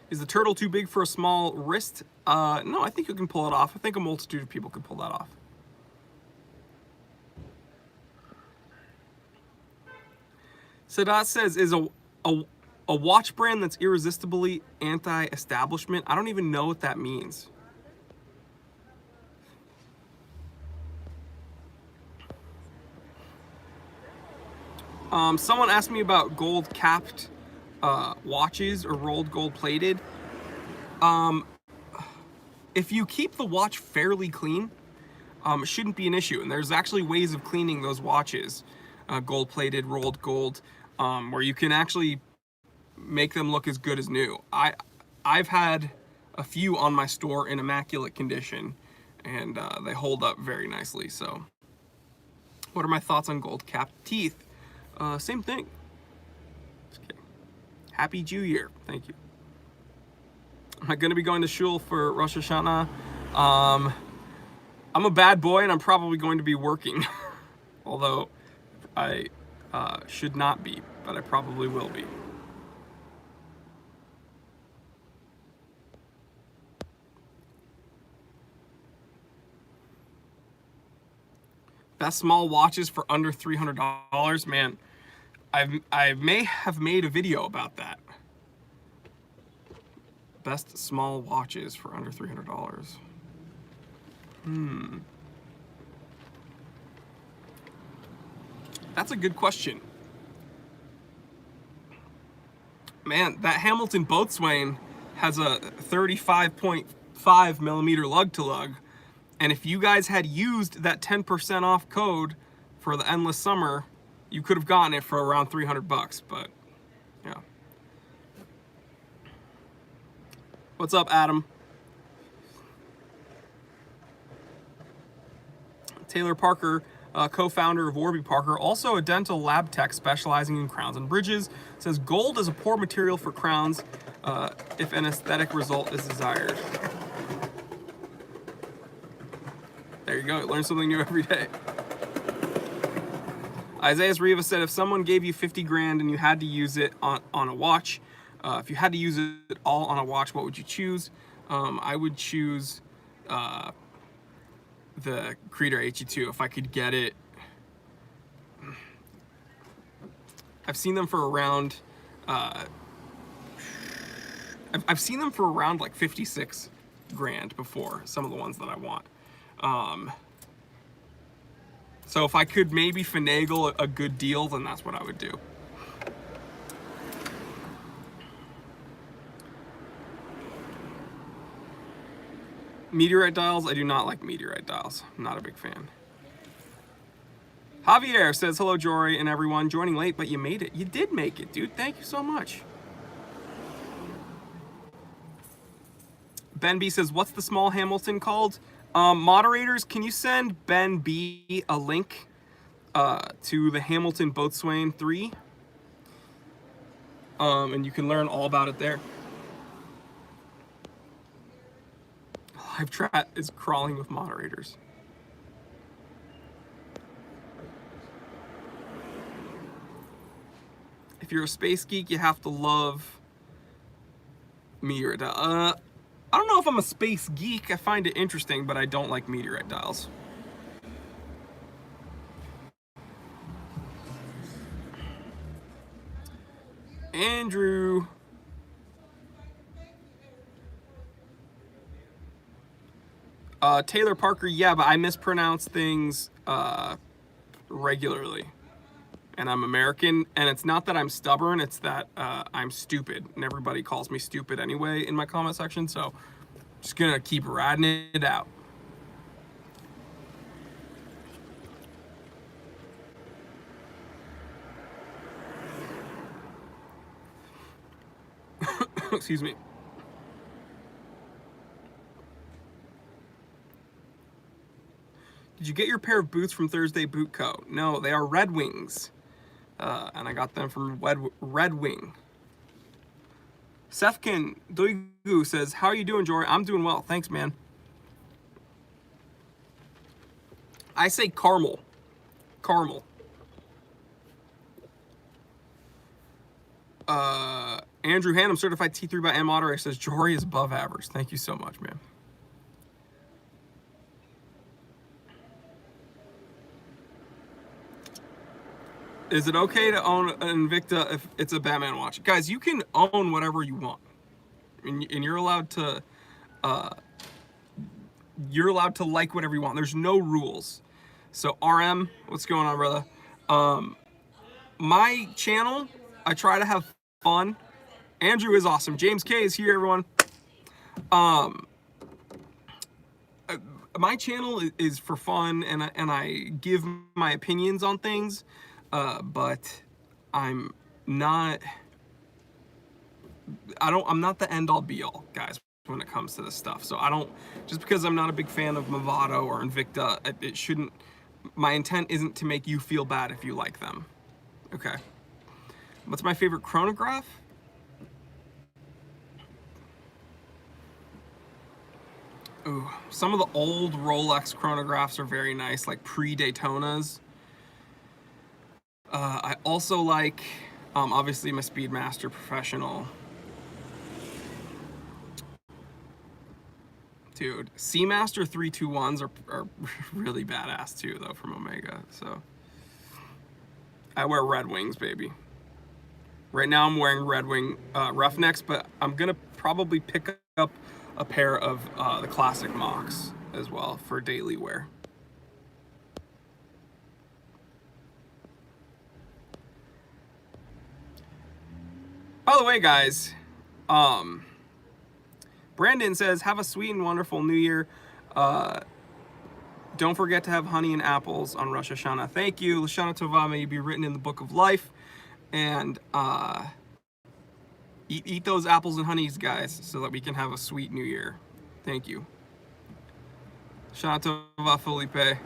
is the turtle too big for a small wrist? No, I think you can pull it off. I think a multitude of people could pull that off. Sadat says, is a watch brand that's irresistibly anti-establishment. I don't even know what that means. Someone asked me about gold capped watches or rolled gold plated. If you keep the watch fairly clean, it shouldn't be an issue. And there's actually ways of cleaning those watches, gold plated, rolled gold, where you can actually make them look as good as new. I've had a few on my store in immaculate condition, and they hold up very nicely. So, what are my thoughts on gold capped teeth? Same thing. Okay. Happy Jew year. Thank you. Am I going to be going to shul for Rosh Hashanah? I'm a bad boy, and I'm probably going to be working. Although I should not be, but I probably will be. Best small watches for under $300, man. I may have made a video about that. Best small watches for under $300. That's a good question. Man, that Hamilton Boatswain has a 35.5 millimeter lug to lug. And if you guys had used that 10% off code for the endless summer, you could have gotten it for around $300, but yeah. What's up, Adam? Taylor Parker, co-founder of Warby Parker, also a dental lab tech specializing in crowns and bridges, says gold is a poor material for crowns if an aesthetic result is desired. There you go, learn something new every day. Isaiah Riva said, if someone gave you 50 grand and you had to use it on a watch, if you had to use it all on a watch, what would you choose? I would choose the Creator HE2 if I could get it. I've seen them for around, I've seen them for around like 56 grand before, some of the ones that I want. So if I could maybe finagle a good deal, then that's what I would do. Meteorite dials, I do not like meteorite dials. I'm not a big fan. Javier says, hello, Jory and everyone. Joining late, but you made it. You did make it, dude. Thank you so much. Ben B says, what's the small Hamilton called? Moderators, can you send Ben B a link to the Hamilton Boatswain 3? And you can learn all about it there. Live chat is crawling with moderators. If you're a space geek, you have to love meteorite dial. I don't know if I'm a space geek. I find it interesting, but I don't like meteorite dials. Andrew. Taylor Parker, yeah, but I mispronounce things regularly. And I'm American, and it's not that I'm stubborn, it's that I'm stupid. And everybody calls me stupid anyway in my comment section, so just gonna keep riding it out. Excuse me. Did you get your pair of boots from Thursday Boot Co? No, they are Red Wings. And I got them from Red Wing. Sefkin Doigu says, how are you doing, Jory? I'm doing well. Thanks, man. I say caramel. Caramel. Andrew Hannum, certified T3 by M Moderator, says, Jory is above average. Thank you so much, man. Is it okay to own an Invicta if it's a Batman watch? Guys, you can own whatever you want, and you're allowed to like whatever you want. There's no rules. So RM, what's going on, brother? My channel, I try to have fun. Andrew is awesome. James K is here, everyone. My channel is for fun, and I give my opinions on things, but I'm not the end all be all, guys, when it comes to this stuff. So I don't, just because I'm not a big fan of Movado or Invicta, it shouldn't, my intent isn't to make you feel bad if you like them. Okay. What's my favorite chronograph? Ooh, some of the old Rolex chronographs are very nice, like pre-Daytonas. I also like, obviously, my Speedmaster Professional. Dude, Seamaster 321s are really badass too, though, from Omega. So I wear Red Wings, baby. Right now I'm wearing Red Wing Roughnecks, but I'm gonna probably pick up a pair of the classic Mocs as well for daily wear. By the way, guys, Brandon says, have a sweet and wonderful New Year. Don't forget to have honey and apples on Rosh Hashanah. Thank you. Lashana Tovah, may you be written in the book of life. And eat those apples and honeys, guys, so that we can have a sweet New Year. Thank you. Lashana Tovah, Felipe.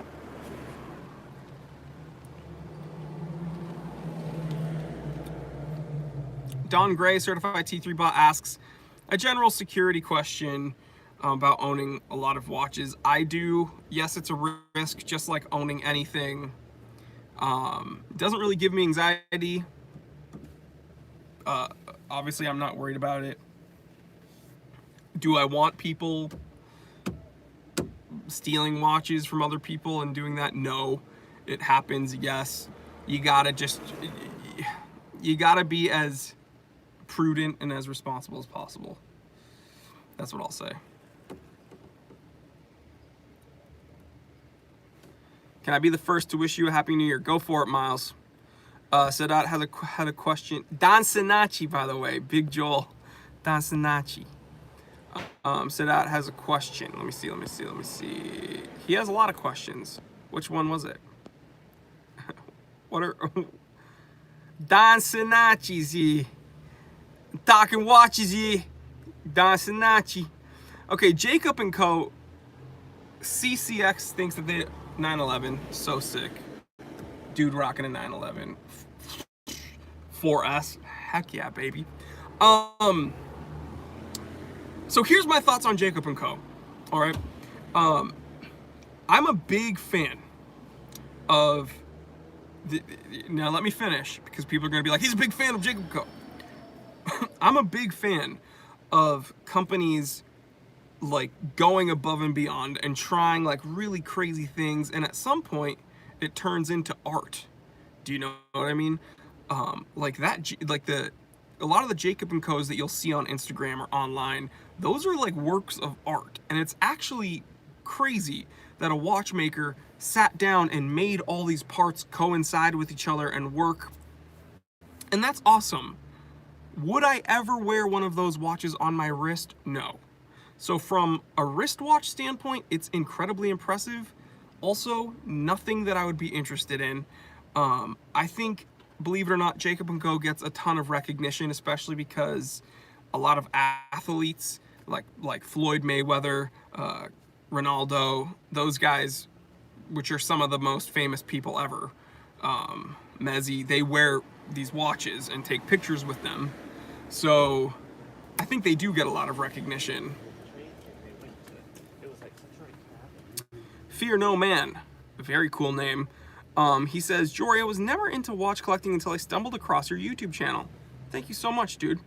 Don Gray, Certified T3 Bot, asks a general security question about owning a lot of watches. I do. Yes, it's a risk, just like owning anything. It doesn't really give me anxiety. Obviously, I'm not worried about it. Do I want people stealing watches from other people and doing that? No. It happens, yes. You gotta be as prudent and as responsible as possible. That's what I'll say. Can I be the first to wish you a happy New Year? Go for it, Miles. Sadat had a question. Don Sinacci, by the way, Big Joel. Don Sinacci. Sadat has a question. Let me see. He has a lot of questions. Which one was it? What are Don Sinacci? Talking watches, Don Sinacci. Okay, Jacob and Co. CCX thinks that they 911, so sick. Dude rocking a 911. 4S, heck yeah, baby. So here's my thoughts on Jacob and Co. All right, I'm a big fan of. Now let me finish, because people are gonna be like, he's a big fan of Jacob and Co. I'm a big fan of companies like going above and beyond and trying like really crazy things, and at some point it turns into art. Do you know what I mean? Like that, a lot of the Jacob and Co's that you'll see on Instagram or online, those are like works of art, and it's actually crazy that a watchmaker sat down and made all these parts coincide with each other and work, and that's awesome. Would I ever wear one of those watches on my wrist? No. So from a wristwatch standpoint, it's incredibly impressive. Also, nothing that I would be interested in. I think, believe it or not, Jacob & Co. gets a ton of recognition, especially because a lot of athletes, like Floyd Mayweather, Ronaldo, those guys, which are some of the most famous people ever, Messi, they wear these watches and take pictures with them. So I think they do get a lot of recognition. Fear No Man, a very cool name. He says, Jory, I was never into watch collecting until I stumbled across your YouTube channel. Thank you so much, dude.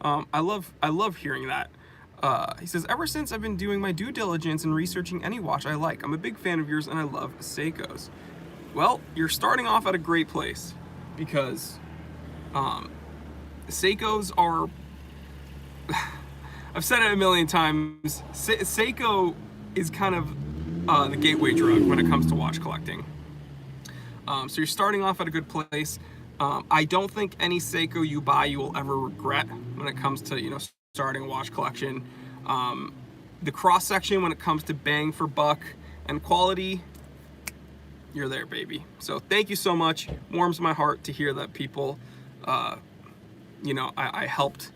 I love hearing that. He says, ever since I've been doing my due diligence and researching any watch I like, I'm a big fan of yours and I love Seiko's. Well, you're starting off at a great place. because Seikos are, I've said it a million times, Seiko is kind of the gateway drug when it comes to watch collecting. So you're starting off at a good place. I don't think any Seiko you buy you will ever regret when it comes to, you know, starting a watch collection. The cross section when it comes to bang for buck and quality, you're there, baby. So thank you so much. Warms my heart to hear that people, you know, I helped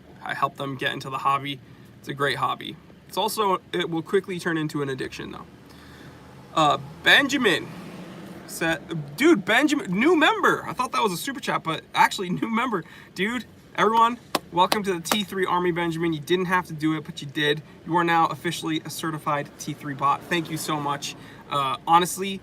them get into the hobby. It's a great hobby. It's also, it will quickly turn into an addiction though. Benjamin said, dude, Benjamin, new member. I thought that was a super chat, but actually new member. Dude, everyone, welcome to the T3 Army, Benjamin. You didn't have to do it, but you did. You are now officially a certified T3 bot. Thank you so much. Honestly,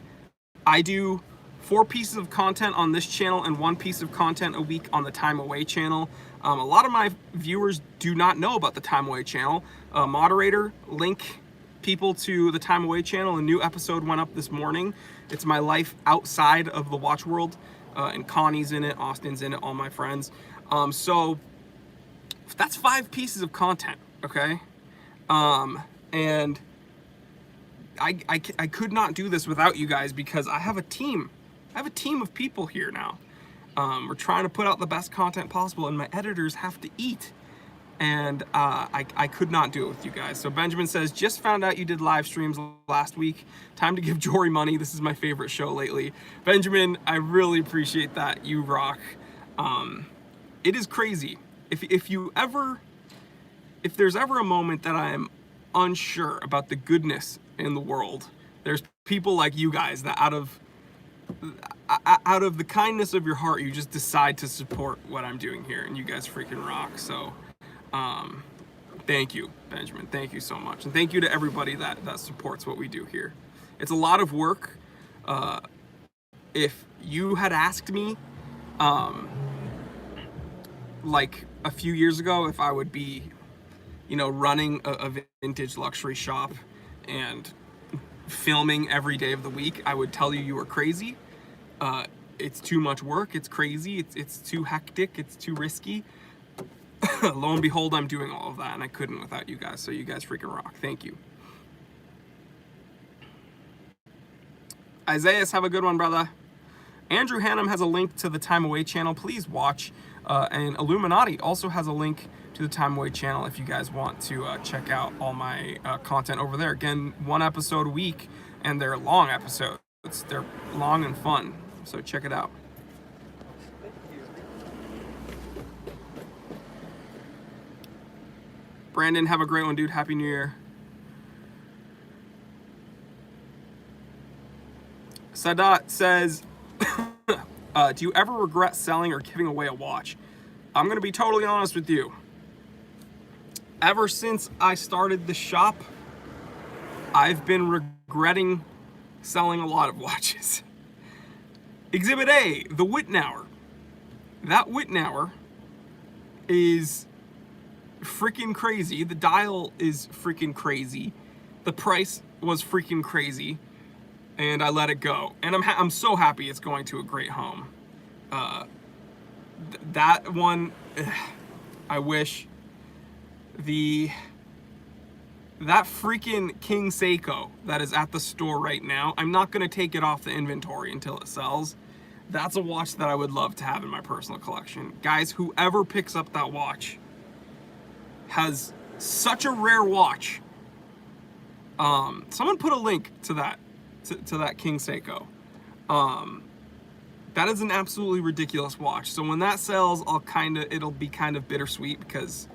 I do 4 pieces of content on this channel and 1 piece of content a week on the Time Away channel. A lot of my viewers do not know about the Time Away channel. Moderator, link people to the Time Away channel. A new episode went up this morning. It's my life outside of the watch world. And Connie's in it, Austin's in it, all my friends. So that's 5 pieces of content, okay? And I could not do this without you guys because I have a team. I have a team of people here now. We're trying to put out the best content possible, and my editors have to eat. And I could not do it with you guys. So Benjamin says, just found out you did live streams last week. Time to give Jory money. This is my favorite show lately. Benjamin, I really appreciate that. You rock. It is crazy. If there's ever a moment that I am unsure about the goodness in the world, there's people like you guys that out of the kindness of your heart, you just decide to support what I'm doing here, and you guys freaking rock. So thank you, Benjamin. Thank you so much. And thank you to everybody that supports what we do here. It's a lot of work. If you had asked me, like a few years ago, if I would be, you know, running a vintage luxury shop and filming every day of the week, I would tell you were crazy. It's too much work. It's crazy. It's too hectic. It's too risky. Lo and behold, I'm doing all of that, and I couldn't without you guys. So you guys freaking rock. Thank you. Isaiah, have a good one, brother. Andrew Hannum has a link to the Time Away channel. Please watch. And Illuminati also has a link to the Time Away channel if you guys want to check out all my content over there. Again, 1 episode a week, and they're long episodes. They're long and fun, so check it out. Brandon, have a great one, dude. Happy New Year. Sadat says, do you ever regret selling or giving away a watch? I'm going to be totally honest with you. Ever since I started the shop, I've been regretting selling a lot of watches. Exhibit A, the Wittenauer. That Wittenauer is freaking crazy. The dial is freaking crazy. The price was freaking crazy. And I let it go. And I'm so happy it's going to a great home. That one, I wish that freaking King Seiko that is at the store right now, I'm not going to take it off the inventory until it sells. That's a watch that I would love to have in my personal collection. Guys, whoever picks up that watch has such a rare watch. Someone put a link to that, to that King Seiko. That is an absolutely ridiculous watch. So when that sells, it'll be kind of bittersweet because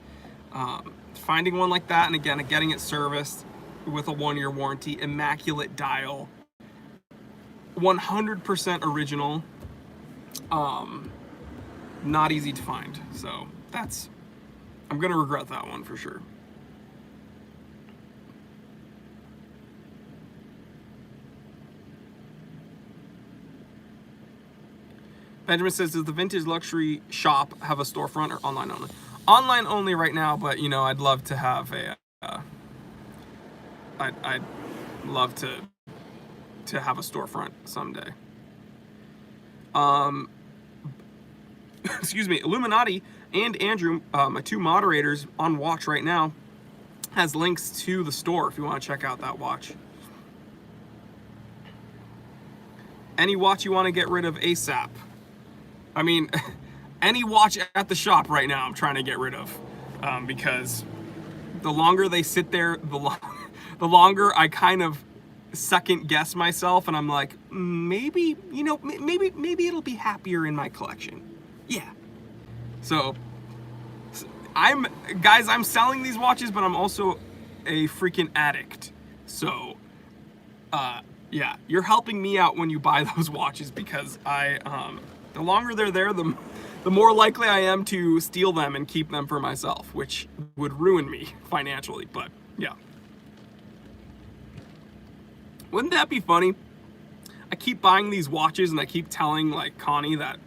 finding one like that, and again, getting it serviced with a 1-year warranty, immaculate dial, 100% original, not easy to find. So I'm gonna regret that one for sure. Benjamin says, does the vintage luxury shop have a storefront or online only? Online only right now, but you know, I'd love to have a, I'd love to have a storefront someday. excuse me, Illuminati and Andrew, my two moderators on watch right now, has links to the store if you want to check out that watch. Any watch you want to get rid of ASAP? I mean, any watch at the shop right now I'm trying to get rid of, because the longer they sit there, the longer I kind of second guess myself, and I'm like, maybe, you know, maybe it'll be happier in my collection. Yeah. So I'm selling these watches, but I'm also a freaking addict. So yeah, you're helping me out when you buy those watches, because the longer they're there, the more likely I am to steal them and keep them for myself, which would ruin me financially. But yeah. Wouldn't that be funny? I keep buying these watches and I keep telling like Connie that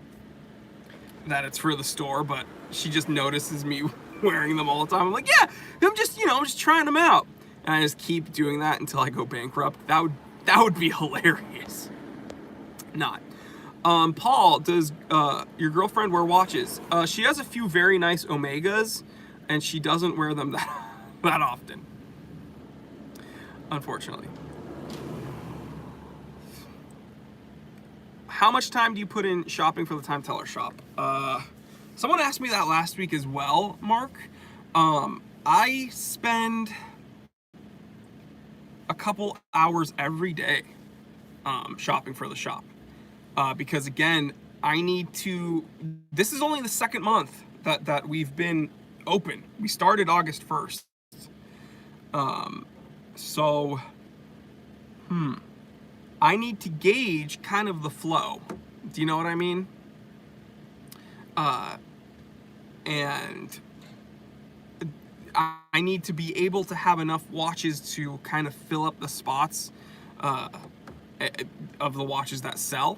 it's for the store, but she just notices me wearing them all the time. I'm like, yeah, I'm just trying them out. And I just keep doing that until I go bankrupt. That would be hilarious. Not. Paul, does your girlfriend wear watches? She has a few very nice Omegas, and she doesn't wear them that often, unfortunately. How much time do you put in shopping for the Time Teller shop? Someone asked me that last week as well, Mark. I spend a couple hours every day shopping for the shop. Because again, this is only the second month that we've been open. We started August 1st. So, I need to gauge kind of the flow. Do you know what I mean? And I need to be able to have enough watches to kind of fill up the spots of the watches that sell.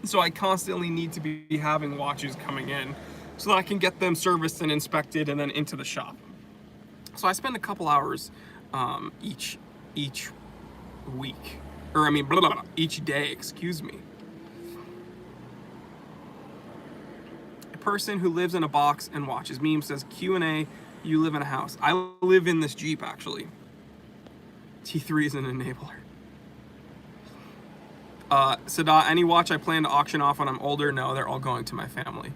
So I constantly need to be having watches coming in so that I can get them serviced and inspected and then into the shop. So I spend a couple hours each week, or I mean, each day, excuse me. A person who lives in a box and watches memes says, Q&A, you live in a house. I live in this Jeep, actually. T3 is an enabler. Sadat, any watch I plan to auction off when I'm older? No, they're all going to my family.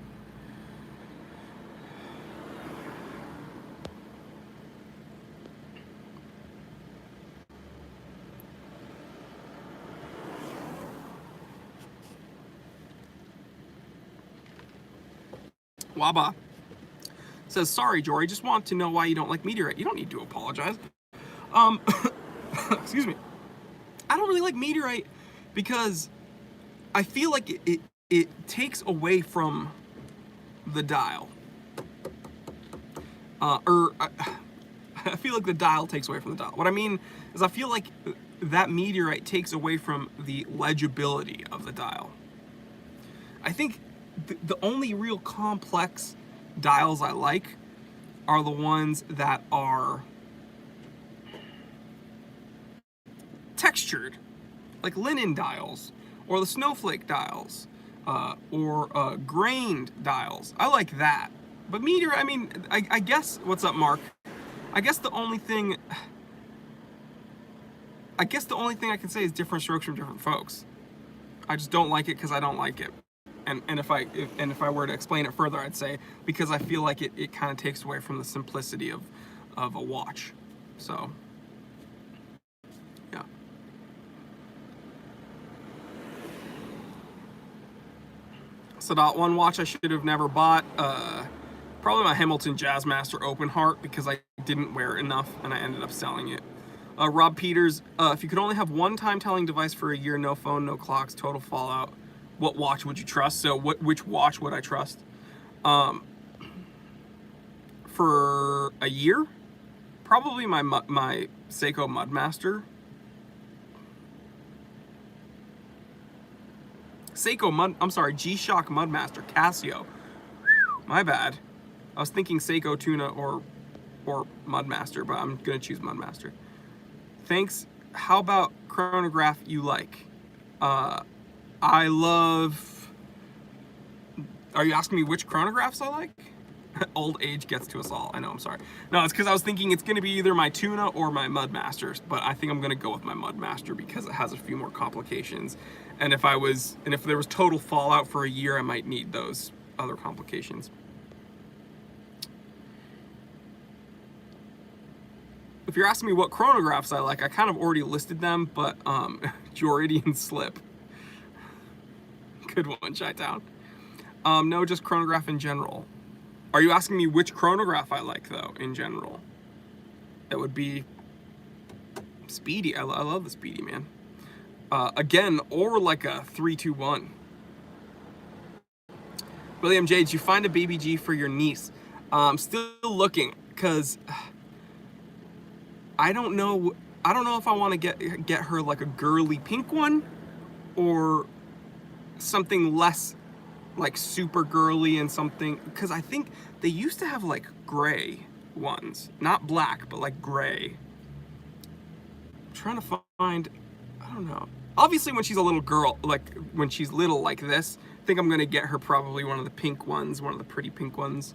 Waba says, sorry, Jory, just want to know why you don't like Meteorite. You don't need to apologize. Excuse me. I don't really like Meteorite because I feel like it takes away from the dial. I feel like the dial takes away from the dial. What I mean is I feel like that Meteorite takes away from the legibility of the dial. I think the only real complex dials I like are the ones that are textured, like linen dials, or the snowflake dials, or grained dials. I like that. But Meteor, I mean, I guess, what's up, Mark? I guess the only thing I can say is different strokes from different folks. I just don't like it because I don't like it. And if I were to explain it further, I'd say because I feel like it kind of takes away from the simplicity of a watch. So, yeah. So that one watch I should have never bought, probably my Hamilton Jazzmaster Open Heart, because I didn't wear it enough and I ended up selling it. Rob Peters, if you could only have one time-telling device for a year, no phone, no clocks, total fallout, what watch would you trust? So which watch would I trust? For a year, probably my Seiko Mudmaster. G-Shock Mudmaster, Casio. My bad. I was thinking Seiko Tuna or Mudmaster, but I'm gonna choose Mudmaster. Thanks. How about chronograph you like? I love Are you asking me which chronographs I like? Old age gets to us all. I know, I'm sorry. No, it's because I was thinking it's going to be either my Tuna or my Mudmasters, but I think I'm going to go with my Mudmaster because it has a few more complications. And if there was total fallout for a year, I might need those other complications. If you're asking me what chronographs I like, I kind of already listed them, but Joridian Slip. Good one, Chi-Town. No, just chronograph in general. Are you asking me which chronograph I like, though, in general? That would be Speedy. I love the Speedy, man. Again, or like a 3-2-1. William J, did you find a baby G for your niece? Still looking, because I don't know if I want to get her like a girly pink one or something less like super girly and something, because I think they used to have like gray ones, not black, but like gray. I'm trying to find, I don't know. Obviously when she's a little girl, like when she's little like this, I think I'm gonna get her probably one of the pink ones, one of the pretty pink ones.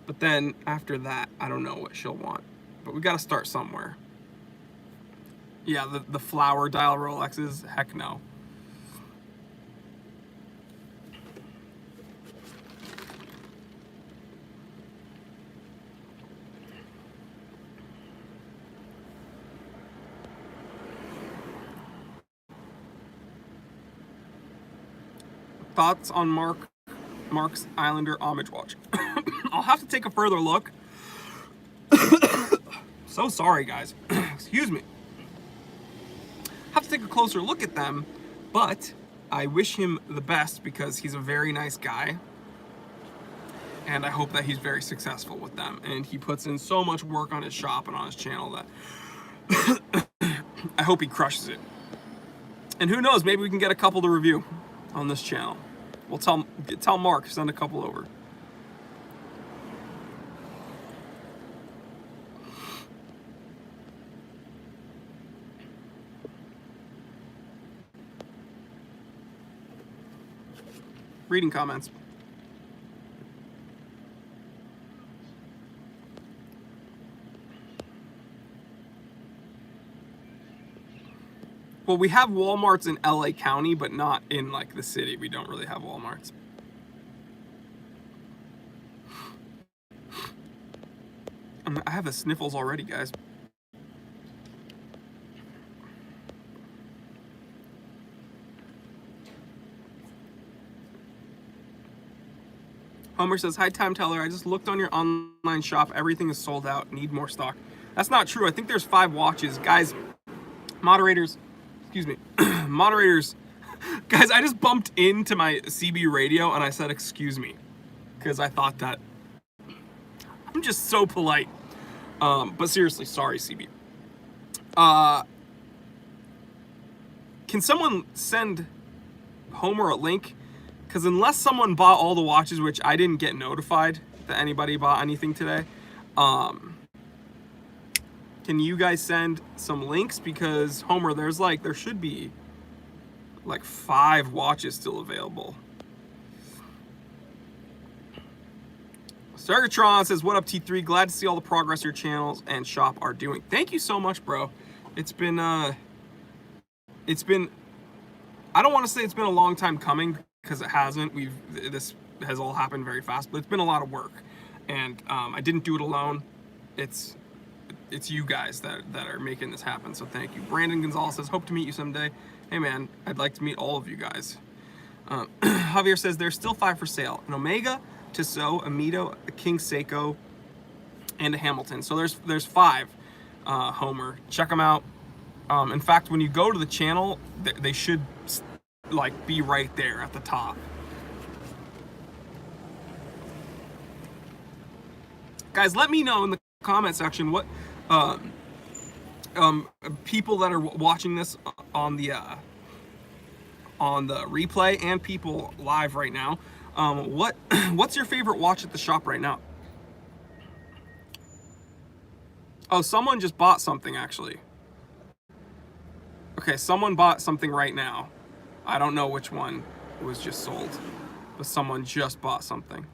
But then after that, I don't know what she'll want. But we gotta start somewhere. Yeah, the flower dial Rolexes, heck no. Thoughts on Mark's Islander homage watch? I'll have to take a further look. So sorry, guys. Excuse me. Have to take a closer look at them, but I wish him the best because he's a very nice guy, and I hope that he's very successful with them. And he puts in so much work on his shop and on his channel that I hope he crushes it. And who knows, maybe we can get a couple to review on this channel. We'll tell Mark, send a couple over. Reading comments. Well, we have Walmarts in LA County, but not in like the city. We don't really have Walmarts. I have the sniffles already, guys. Homer says, hi, Time Teller. I just looked on your online shop. Everything is sold out. Need more stock. That's not true. I think there's 5 watches. Guys, moderators, excuse me, moderators. Guys, I just bumped into my CB radio and I said, excuse me, because I thought that I'm just so polite. But seriously, sorry, CB. Can someone send Homer a link? Because unless someone bought all the watches, which I didn't get notified that anybody bought anything today, can you guys send some links? Because Homer, there should be like 5 watches still available. Sargatron says, what up, T3? Glad to see all the progress your channels and shop are doing. Thank you so much, bro. It's been, I don't want to say it's been a long time coming, because it hasn't. This has all happened very fast, but it's been a lot of work, and I didn't do it alone. It's you guys that are making this happen, so thank you. Brandon Gonzalez says, hope to meet you someday. Hey man, I'd like to meet all of you guys. Javier says, there's still 5 for sale: an Omega, Tissot, a Mito, a King Seiko, and a Hamilton. So there's 5, Homer. Check them out. In fact, when you go to the channel, they should like be right there at the top. Guys, let me know in the comment section what people that are watching this on the replay and people live right now, what's your favorite watch at the shop right now? Oh, someone just bought something, actually. Okay, someone bought something right now. I don't know which one was just sold. but someone just bought something.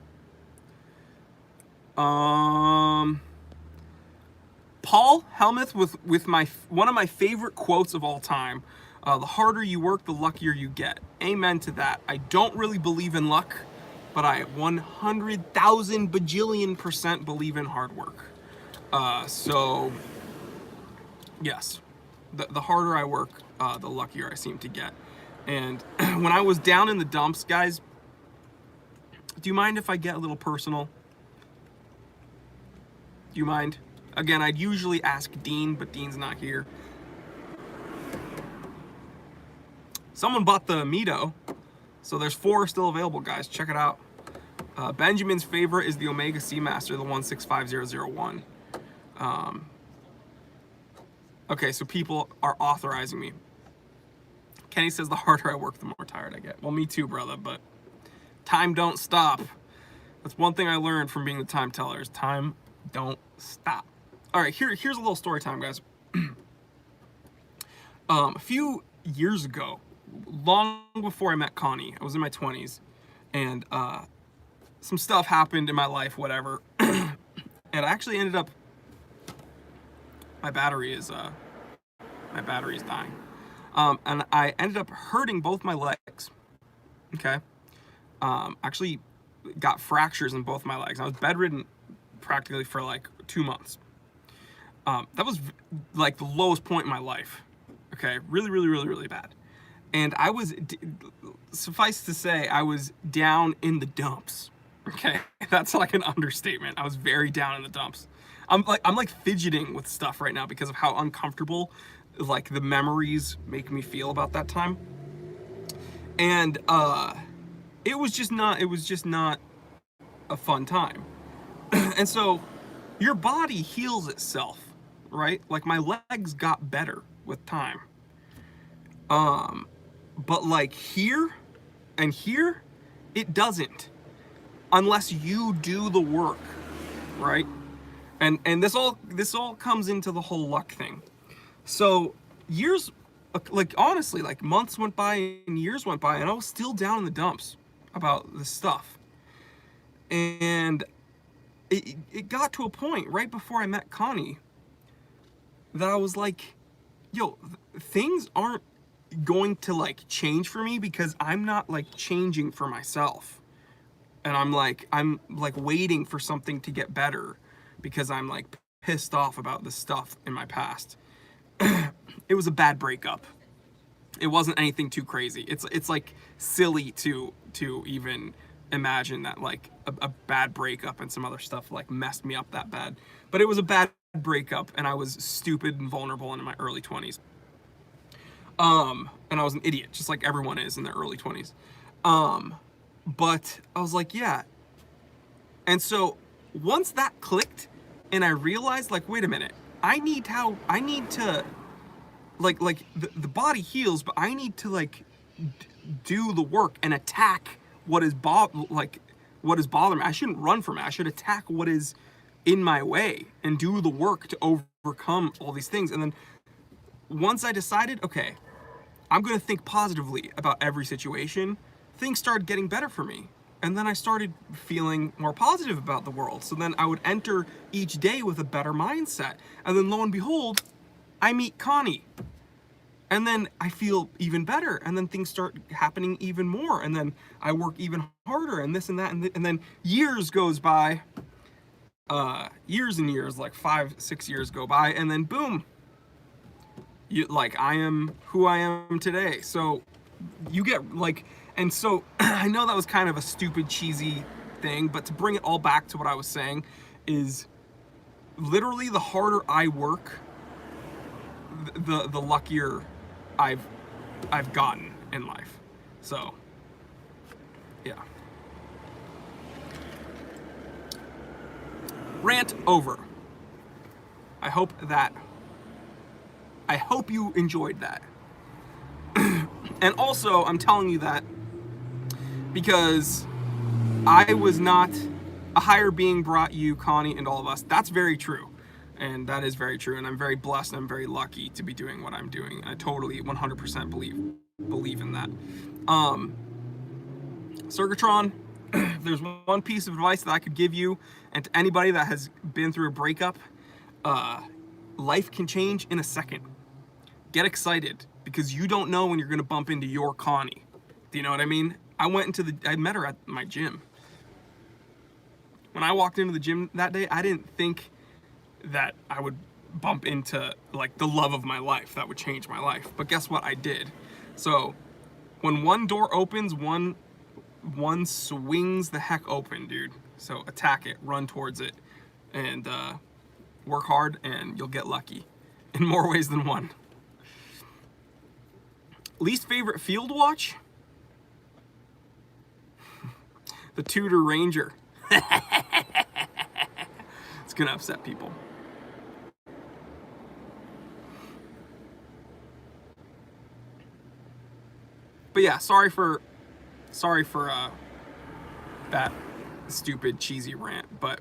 Paul Helmuth with one of my favorite quotes of all time. The harder you work, the luckier you get. Amen to that. I don't really believe in luck, but I 100,000 bajillion% believe in hard work. So yes, the harder I work, the luckier I seem to get. And when I was down in the dumps, guys, do you mind if I get a little personal? Do you mind? Again, I'd usually ask Dean, but Dean's not here. Someone bought the Mito, so there's 4 still available, guys. Check it out. Benjamin's favorite is the Omega Seamaster, the 165001. Okay, so people are authorizing me. Kenny says the harder I work, the more tired I get. Well, me too, brother, but time don't stop. That's one thing I learned from being the time teller is time don't stop. All right, here's a little story time, guys. A few years ago, long before I met Connie, I was in my 20s, and some stuff happened in my life, whatever, and I actually ended up, my battery is dying, and I ended up hurting both my legs. Okay, actually got fractures in both my legs. I was bedridden practically for like 2 months. That was like the lowest point in my life. Okay, really bad. And I was, suffice to say, I was down in the dumps. Okay, that's like an understatement. I was very down in the dumps. I'm like fidgeting with stuff right now because of how uncomfortable like the memories make me feel about that time. And it was just not a fun time. And so your body heals itself, right? Like my legs got better with time. But like here and here, it doesn't, unless you do the work, right? And this all comes into the whole luck thing. So years, like honestly, like months went by and years went by, and I was still down in the dumps about this stuff. And it got to a point right before I met Connie that I was like, yo, things aren't going to like change for me because I'm not like changing for myself. And I'm like waiting for something to get better because I'm like pissed off about the stuff in my past. It was a bad breakup. It wasn't anything too crazy. It's like silly to even imagine that like a bad breakup and some other stuff like messed me up that bad. But it was a bad breakup, and I was stupid and vulnerable in my early 20s. And I was an idiot, just like everyone is in their early 20s. But I was like, yeah. And so once that clicked and I realized like, wait a minute, I need to like the body heals, but I need to like do the work and attack what is bothering me. I shouldn't run from it. I should attack what is in my way and do the work to overcome all these things. And then once I decided, okay, I'm going to think positively about every situation, things started getting better for me. And then I started feeling more positive about the world. So then I would enter each day with a better mindset. And then lo and behold, I meet Connie. And then I feel even better. And then things start happening even more. And then I work even harder and this and that. And then years goes by, years and years, like 5-6 years go by. And then boom, I am who I am today. So you get like, and so I know that was kind of a stupid, cheesy thing, but to bring it all back to what I was saying is literally the harder I work, the luckier I've gotten in life. So yeah. Rant over. I hope you enjoyed that. And also, I'm telling you that because I was not a higher being brought you, Connie, and all of us. That's very true. And that is very true. And I'm very blessed and I'm very lucky to be doing what I'm doing. I totally 100% believe in that. Sorgatron, if there's one piece of advice that I could give you and to anybody that has been through a breakup, life can change in a second. Get excited, because you don't know when you're gonna bump into your Connie. Do you know what I mean? I met her at my gym. When I walked into the gym that day, I didn't think that I would bump into like the love of my life that would change my life. But guess what? I did. So when one door opens, one swings the heck open, dude. So attack it, run towards it, and work hard, and you'll get lucky in more ways than one. Least favorite field watch? The Tudor Ranger. It's gonna upset people. But yeah, sorry for that stupid cheesy rant. But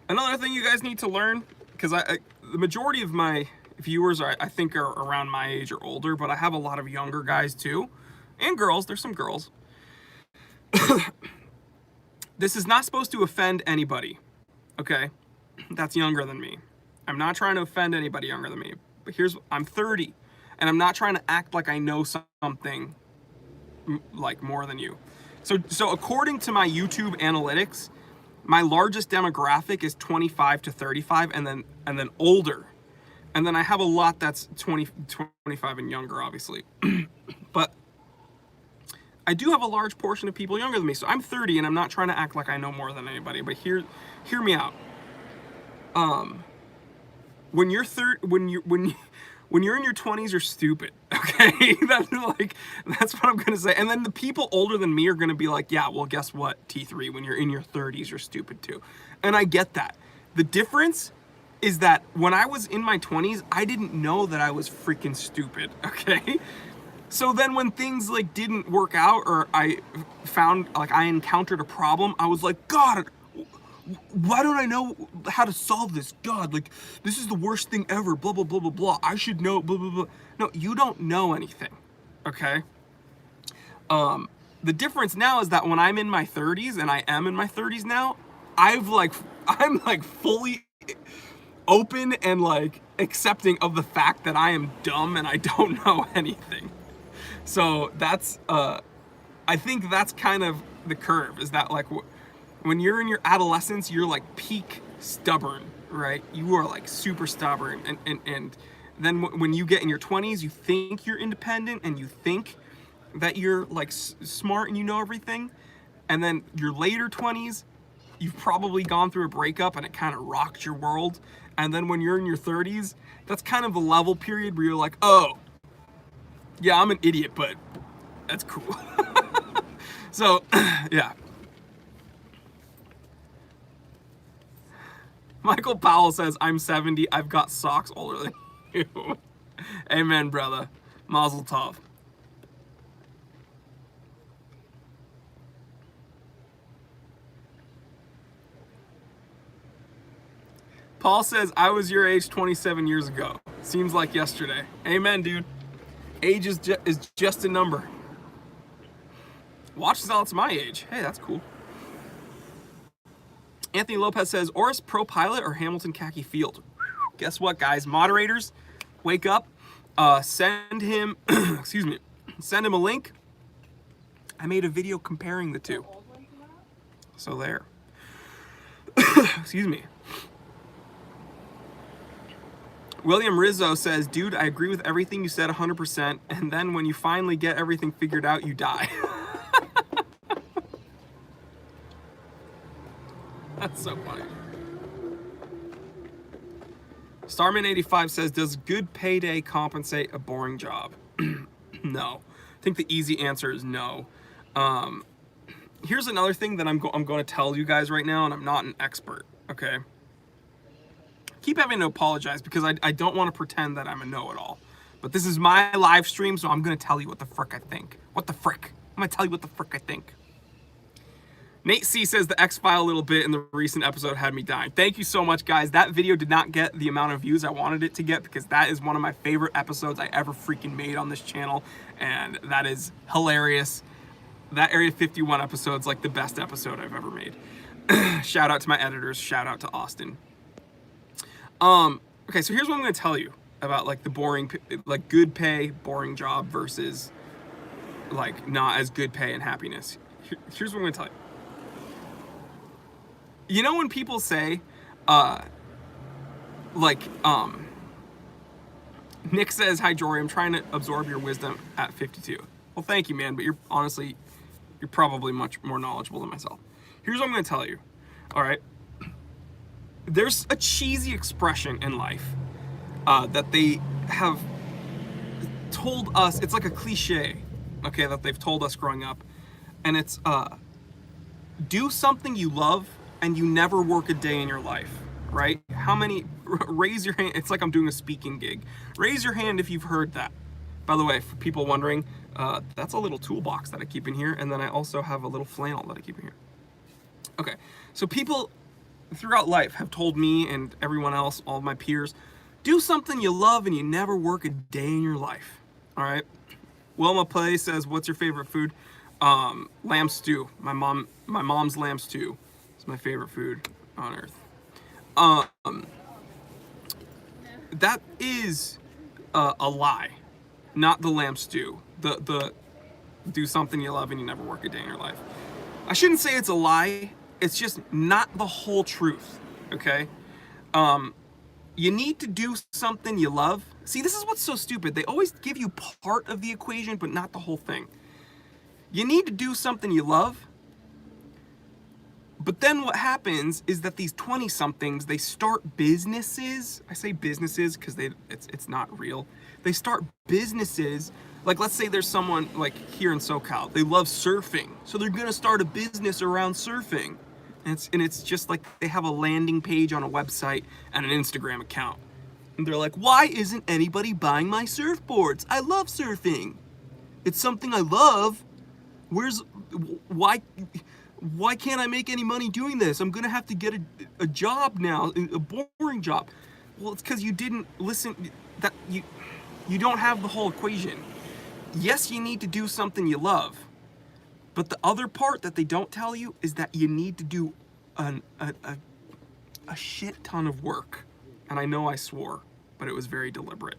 another thing you guys need to learn, because the majority of my viewers I think are around my age or older, but I have a lot of younger guys too, and girls. There's some girls. This is not supposed to offend anybody, okay? That's younger than me. I'm not trying to offend anybody younger than me. But I'm 30, and I'm not trying to act like I know something like more than you. So according to my YouTube analytics, my largest demographic is 25 to 35, and then older. And then I have a lot that's 25 and younger, obviously. But I do have a large portion of people younger than me. So I'm 30, and I'm not trying to act like I know more than anybody. But hear me out. When you're in your 20s, you're stupid. Okay, that's what I'm gonna say. And then the people older than me are gonna be like, yeah, well, guess what, T3? When you're in your 30s, you're stupid too. And I get that. The difference is that when I was in my 20s, I didn't know that I was freaking stupid. Okay. So then when things like didn't work out, or I found like I encountered a problem, I was like, God, why don't I know how to solve this? God, like, this is the worst thing ever, blah, blah, blah, blah, blah. I should know, blah, blah, blah. No, you don't know anything, okay? The difference now is that when I'm in my 30s, and I am in my 30s now, I'm like fully open and like accepting of the fact that I am dumb and I don't know anything. So that's, I think that's kind of the curve, is that like when you're in your adolescence, you're like peak stubborn, right? You are like super stubborn. And then when you get in your 20s, you think you're independent and you think that you're like smart and you know everything. And then your later 20s, you've probably gone through a breakup and it kind of rocked your world. And then when you're in your 30s, that's kind of the level period where you're like, oh, yeah, I'm an idiot, but that's cool. So, yeah. Michael Powell says, I'm 70, I've got socks older than you. Amen, brother. Mazel tov. Paul says, I was your age 27 years ago. Seems like yesterday. Amen, dude. Age is just a number. Watch this out, it's my age. Hey, that's cool. Anthony Lopez says, Oris Pro Pilot or Hamilton Khaki Field? Guess what, guys? Moderators, wake up. Send him, excuse me, send him a link. I made a video comparing the two. So there. Excuse me. William Rizzo says, dude, I agree with everything you said 100%, and then when you finally get everything figured out, you die. That's so funny. Starman85 says, does good payday compensate a boring job? No. I think the easy answer is no. Here's another thing that I'm going to tell you guys right now, and I'm not an expert, okay? Keep having to apologize because I don't want to pretend that I'm a know-it-all. But this is my live stream, so I'm going to tell you what the frick I think. What the frick? I'm going to tell you what the frick I think. Nate C says the X-File a little bit in the recent episode had me dying. Thank you so much, guys. That video did not get the amount of views I wanted it to get because that is one of my favorite episodes I ever freaking made on this channel. And that is hilarious. That Area 51 episode's like the best episode I've ever made. Shout out to my editors. Shout out to Austin. Okay, so here's what I'm going to tell you about like the boring, like good pay, boring job versus like not as good pay and happiness. Here's what I'm going to tell you. You know when people say, like, Nick says, "Hi Jory, I'm trying to absorb your wisdom at 52." Well, thank you, man, but you're probably much more knowledgeable than myself. Here's what I'm going to tell you. All right. There's a cheesy expression in life that they have told us. It's like a cliche, okay, that they've told us growing up. And it's do something you love and you never work a day in your life, right? How many, raise your hand. It's like I'm doing a speaking gig. Raise your hand if you've heard that. By the way, for people wondering, that's a little toolbox that I keep in here. And then I also have a little flannel that I keep in here. Okay, so people throughout life have told me and everyone else, all of my peers, do something you love and you never work a day in your life. All right. Wilma Play says, "What's your favorite food?" Lamb stew. My mom's lamb stew is my favorite food on earth. That is a lie, not the lamb stew. The do something you love and you never work a day in your life. I shouldn't say it's a lie. It's just not the whole truth, okay? You need to do something you love. See, this is what's so stupid. They always give you part of the equation, but not the whole thing. You need to do something you love, but then what happens is that these 20-somethings, they start businesses. I say businesses because it's not real. They start businesses. Like, let's say there's someone like here in SoCal, they love surfing, so they're gonna start a business around surfing. And it's just like they have a landing page on a website and an Instagram account. And they're like, "Why isn't anybody buying my surfboards? I love surfing. It's something I love. Why can't I make any money doing this? I'm gonna have to get a job now, a boring job." Well, it's because you didn't listen. That you don't have the whole equation. Yes, you need to do something you love. But the other part that they don't tell you is that you need to do a shit ton of work. And I know I swore, but it was very deliberate.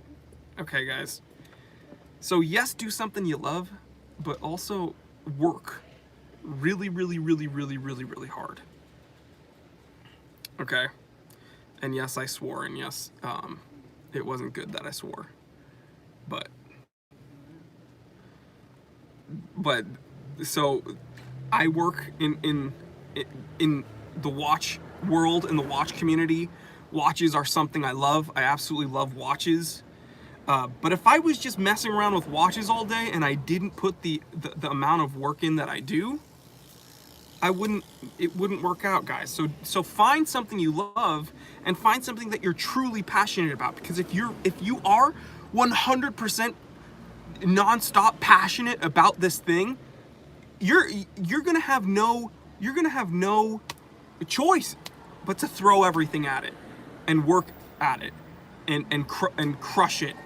Okay, guys. So yes, do something you love, but also work really, really, really, really, really, really hard. Okay? And yes, I swore, and yes, it wasn't good that I swore. But so I work in the watch world, in the watch community. Watches are something I love. I absolutely love watches. But if I was just messing around with watches all day and I didn't put the amount of work in that I do, it wouldn't work out, guys. So find something you love and find something that you're truly passionate about. Because if you are 100% nonstop passionate about this thing, you're gonna have no choice but to throw everything at it and work at it and crush it.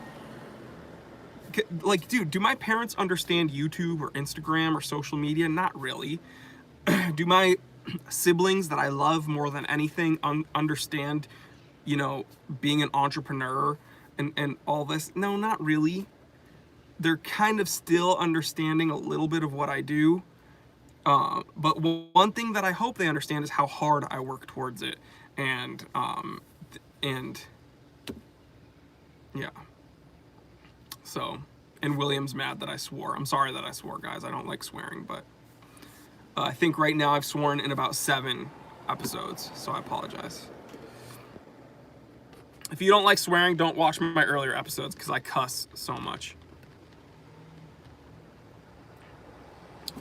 Like, dude, do my parents understand YouTube or Instagram or social media? Not really. Do my siblings that I love more than anything understand, being an entrepreneur and all this? No, not really. They're kind of still understanding a little bit of what I do. But one thing that I hope they understand is how hard I work towards it. And yeah. So, and William's mad that I swore. I'm sorry that I swore, guys. I don't like swearing, but I think right now I've sworn in about 7 episodes, so I apologize. If you don't like swearing, don't watch my earlier episodes because I cuss so much.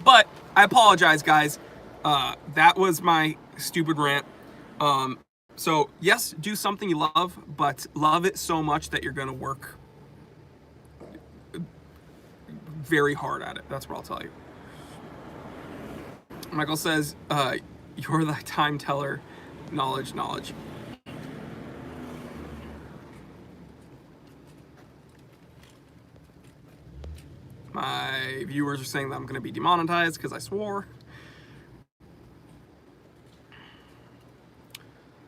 But I apologize, guys. That was my stupid rant. So yes, do something you love, but love it so much that you're gonna work very hard at it. That's what I'll tell you. Michael says, "You're the time teller. Knowledge. My viewers are saying that I'm going to be demonetized because I swore.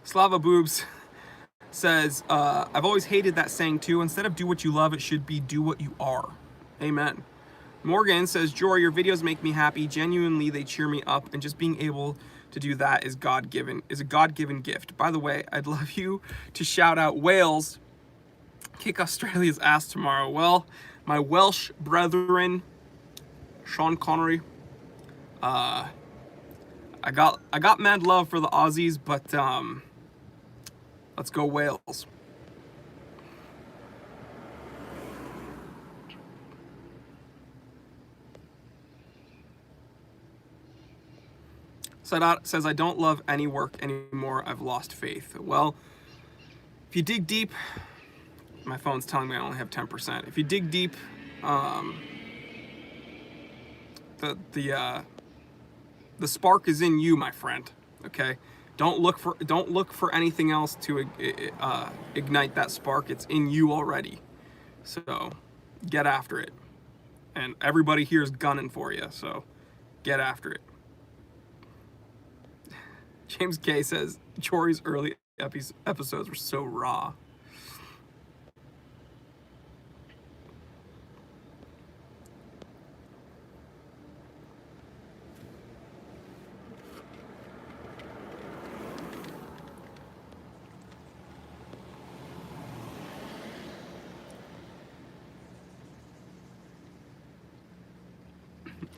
Slava Boobs says, I've always hated that saying too. Instead of do what you love, it should be do what you are. Amen. Morgan says, Jory, your videos make me happy. Genuinely, they cheer me up, and just being able to do that is a God-given gift. By the way, I'd love you to shout out Wales. Kick Australia's ass tomorrow. Well, my Welsh brethren, Sean Connery, I got mad love for the Aussies, but let's go Wales. Sadat says, I don't love any work anymore. I've lost faith. Well, if you dig deep, my phone's telling me I only have 10%. If you dig deep, the spark is in you, my friend. Okay, don't look for anything else to ignite that spark. It's in you already. So get after it. And everybody here is gunning for you. So get after it. James K says, Jory's early episodes were so raw.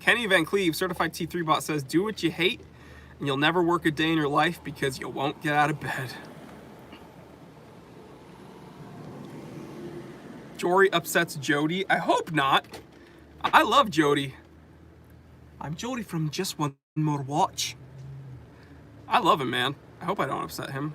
Kenny Van Cleve, certified T3 bot, says, do what you hate and you'll never work a day in your life because you won't get out of bed. Jory upsets Jody. I hope not. I love Jody. I'm Jody from Just One More Watch. I love him, man. I hope I don't upset him.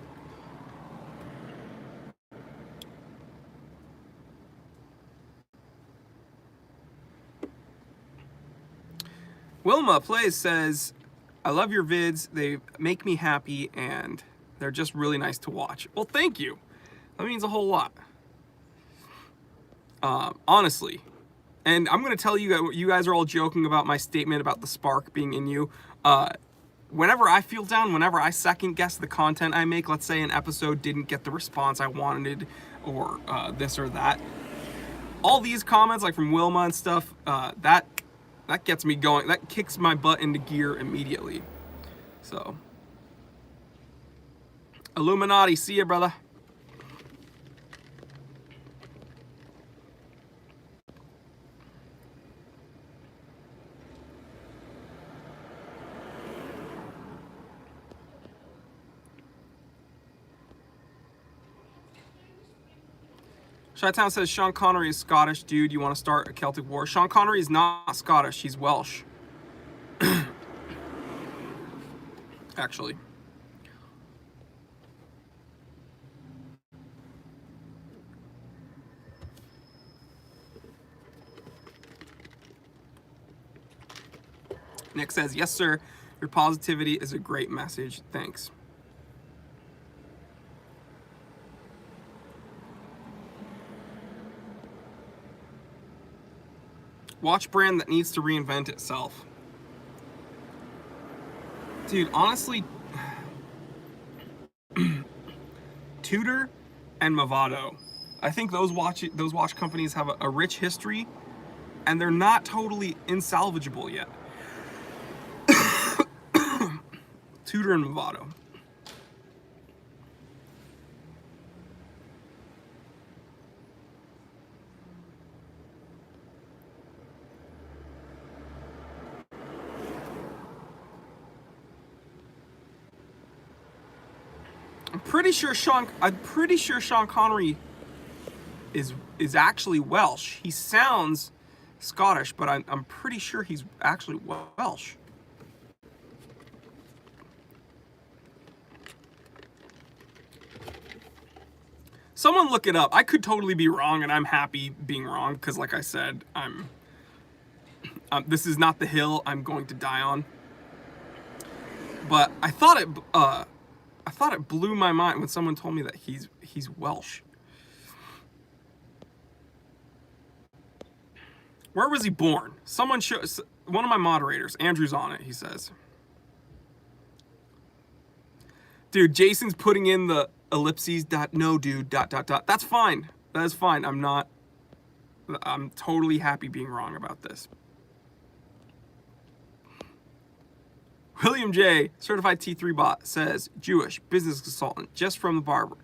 Wilma Plays says, I love your vids. They make me happy and they're just really nice to watch. Well, thank you. That means a whole lot. Honestly. And I'm going to tell you, you guys are all joking about my statement about the spark being in you. Whenever I feel down, whenever I second guess the content I make, let's say an episode didn't get the response I wanted or this or that, all these comments like from Wilma and stuff, that gets me going. That kicks my butt into gear immediately. So, Illuminati, see ya, brother. Chi-Town says, Sean Connery is Scottish. Dude, you want to start a Celtic war? Sean Connery is not Scottish. He's Welsh. Actually. Nick says, yes, sir. Your positivity is a great message. Thanks. Watch brand that needs to reinvent itself. Dude, honestly, Tudor and Movado. I think those watch companies have a rich history, and they're not totally insalvageable yet. Tudor and Movado. I'm pretty sure Sean Connery is actually Welsh. He sounds Scottish, but I'm pretty sure he's actually Welsh. Someone look it up. I could totally be wrong, and I'm happy being wrong because, like I said, this is not the hill I'm going to die on. But I thought it blew my mind when someone told me that he's Welsh. Where was he born? Someone shows. One of my moderators, Andrew's on it. He says, "Dude, Jason's putting in the ellipses. Dot no, dude. Dot dot dot. That's fine. That is fine. I'm totally happy being wrong about this." William J, certified T3 bot, says Jewish business consultant, just from the barber.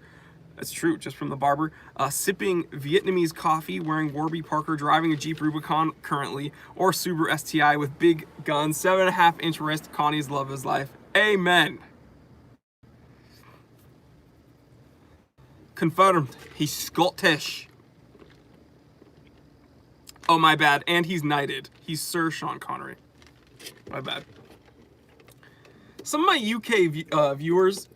That's true, just from the barber. Sipping Vietnamese coffee, wearing Warby Parker, driving a Jeep Rubicon currently, or Subaru STI with big guns, 7.5-inch wrist. Connie's love his life. Amen. Confirmed. He's Scottish. Oh, my bad. And he's knighted. He's Sir Sean Connery. My bad. Some of my UK viewers,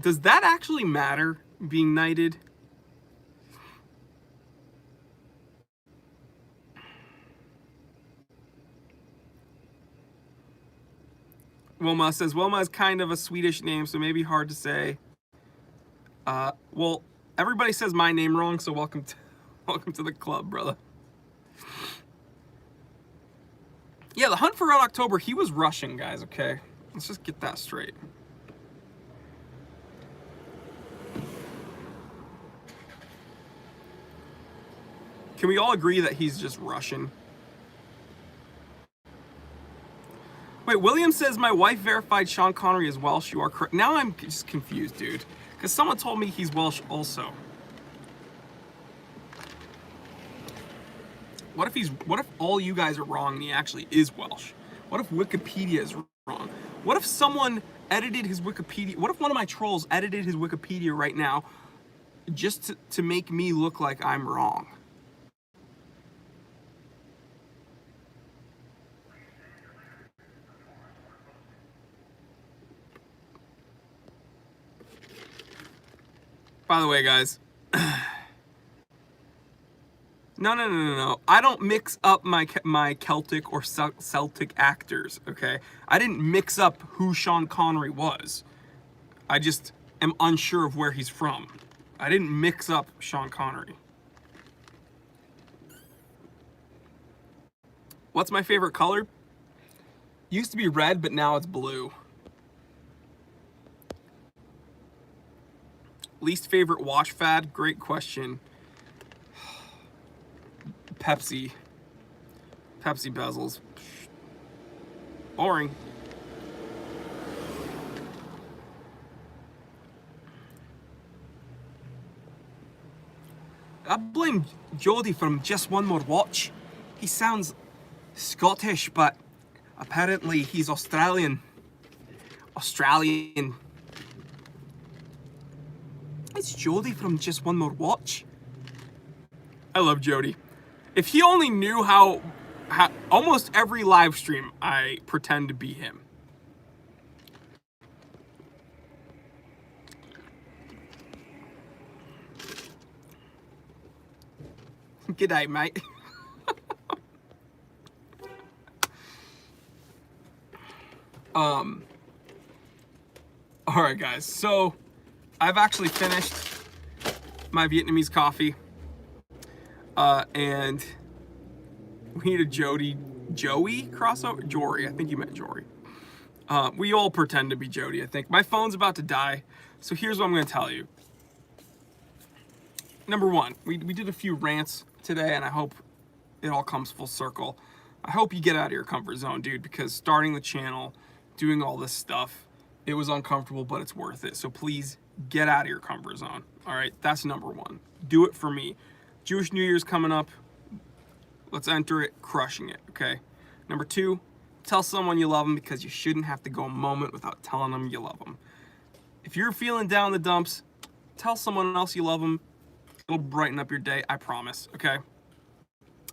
does that actually matter, being knighted? Wilma says, Wilma is kind of a Swedish name, so maybe hard to say. Well, everybody says my name wrong, so welcome to the club, brother. Yeah, the Hunt for Red October, he was Russian, guys, okay? Let's just get that straight. Can we all agree that he's just Russian? Wait, William says my wife verified Sean Connery as Welsh. You are correct. Now I'm just confused, dude. Because someone told me he's Welsh also. What if all you guys are wrong and he actually is Welsh? What if Wikipedia is wrong? What if someone edited his Wikipedia? What if one of my trolls edited his Wikipedia right now just to make me look like I'm wrong? By the way, guys, no. I don't mix up my Celtic or Celtic actors, okay? I didn't mix up who Sean Connery was. I just am unsure of where he's from. I didn't mix up Sean Connery. What's my favorite color? Used to be red, but now it's blue. Least favorite watch fad? Great question. Pepsi bezels. Boring. I blame Jody from Just One More Watch. He sounds Scottish, but apparently he's Australian. It's Jody from Just One More Watch. I love Jody. If he only knew how almost every live stream I pretend to be him. G'day, mate. All right, guys. So I've actually finished my Vietnamese coffee. And we need a Joey crossover. Jory, I think you meant Jory. We all pretend to be Jody, I think. My phone's about to die, so here's what I'm going to tell you. Number one, we did a few rants today, and I hope it all comes full circle. I hope you get out of your comfort zone, dude, because starting the channel, doing all this stuff, it was uncomfortable, but it's worth it. So please get out of your comfort zone, all right? That's number one. Do it for me. Jewish New Year's coming up. Let's enter it crushing it, okay? Number two, tell someone you love them, because you shouldn't have to go a moment without telling them you love them. If you're feeling down in the dumps, tell someone else you love them. It'll brighten up your day, I promise, okay?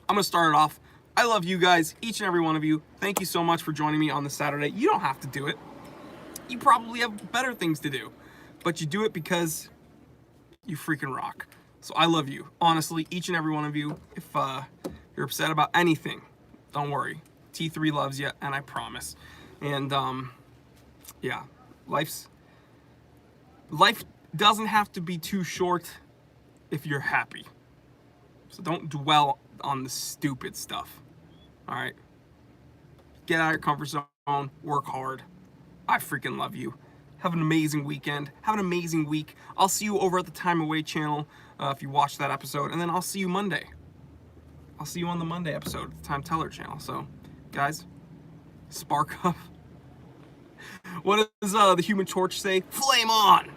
I'm gonna start it off. I love you guys, each and every one of you. Thank you so much for joining me on this Saturday. You don't have to do it. You probably have better things to do, but you do it because you freaking rock. So I love you, honestly, each and every one of you. If you're upset about anything, don't worry. T3 loves you, and I promise. And yeah, life doesn't have to be too short if you're happy. So don't dwell on the stupid stuff. All right? Get out of your comfort zone, work hard. I freaking love you. Have an amazing weekend. Have an amazing week. I'll see you over at the Time Away channel if you watch that episode, and then I'll see you Monday. I'll see you on the Monday episode, the Time Teller channel. So, guys, spark up. What does the Human Torch say? Flame on!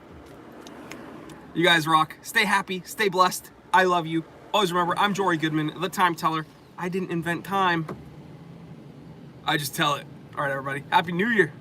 You guys rock. Stay happy. Stay blessed. I love you. Always remember, I'm Jory Goodman, the Time Teller. I didn't invent time. I just tell it. All right, everybody. Happy New Year.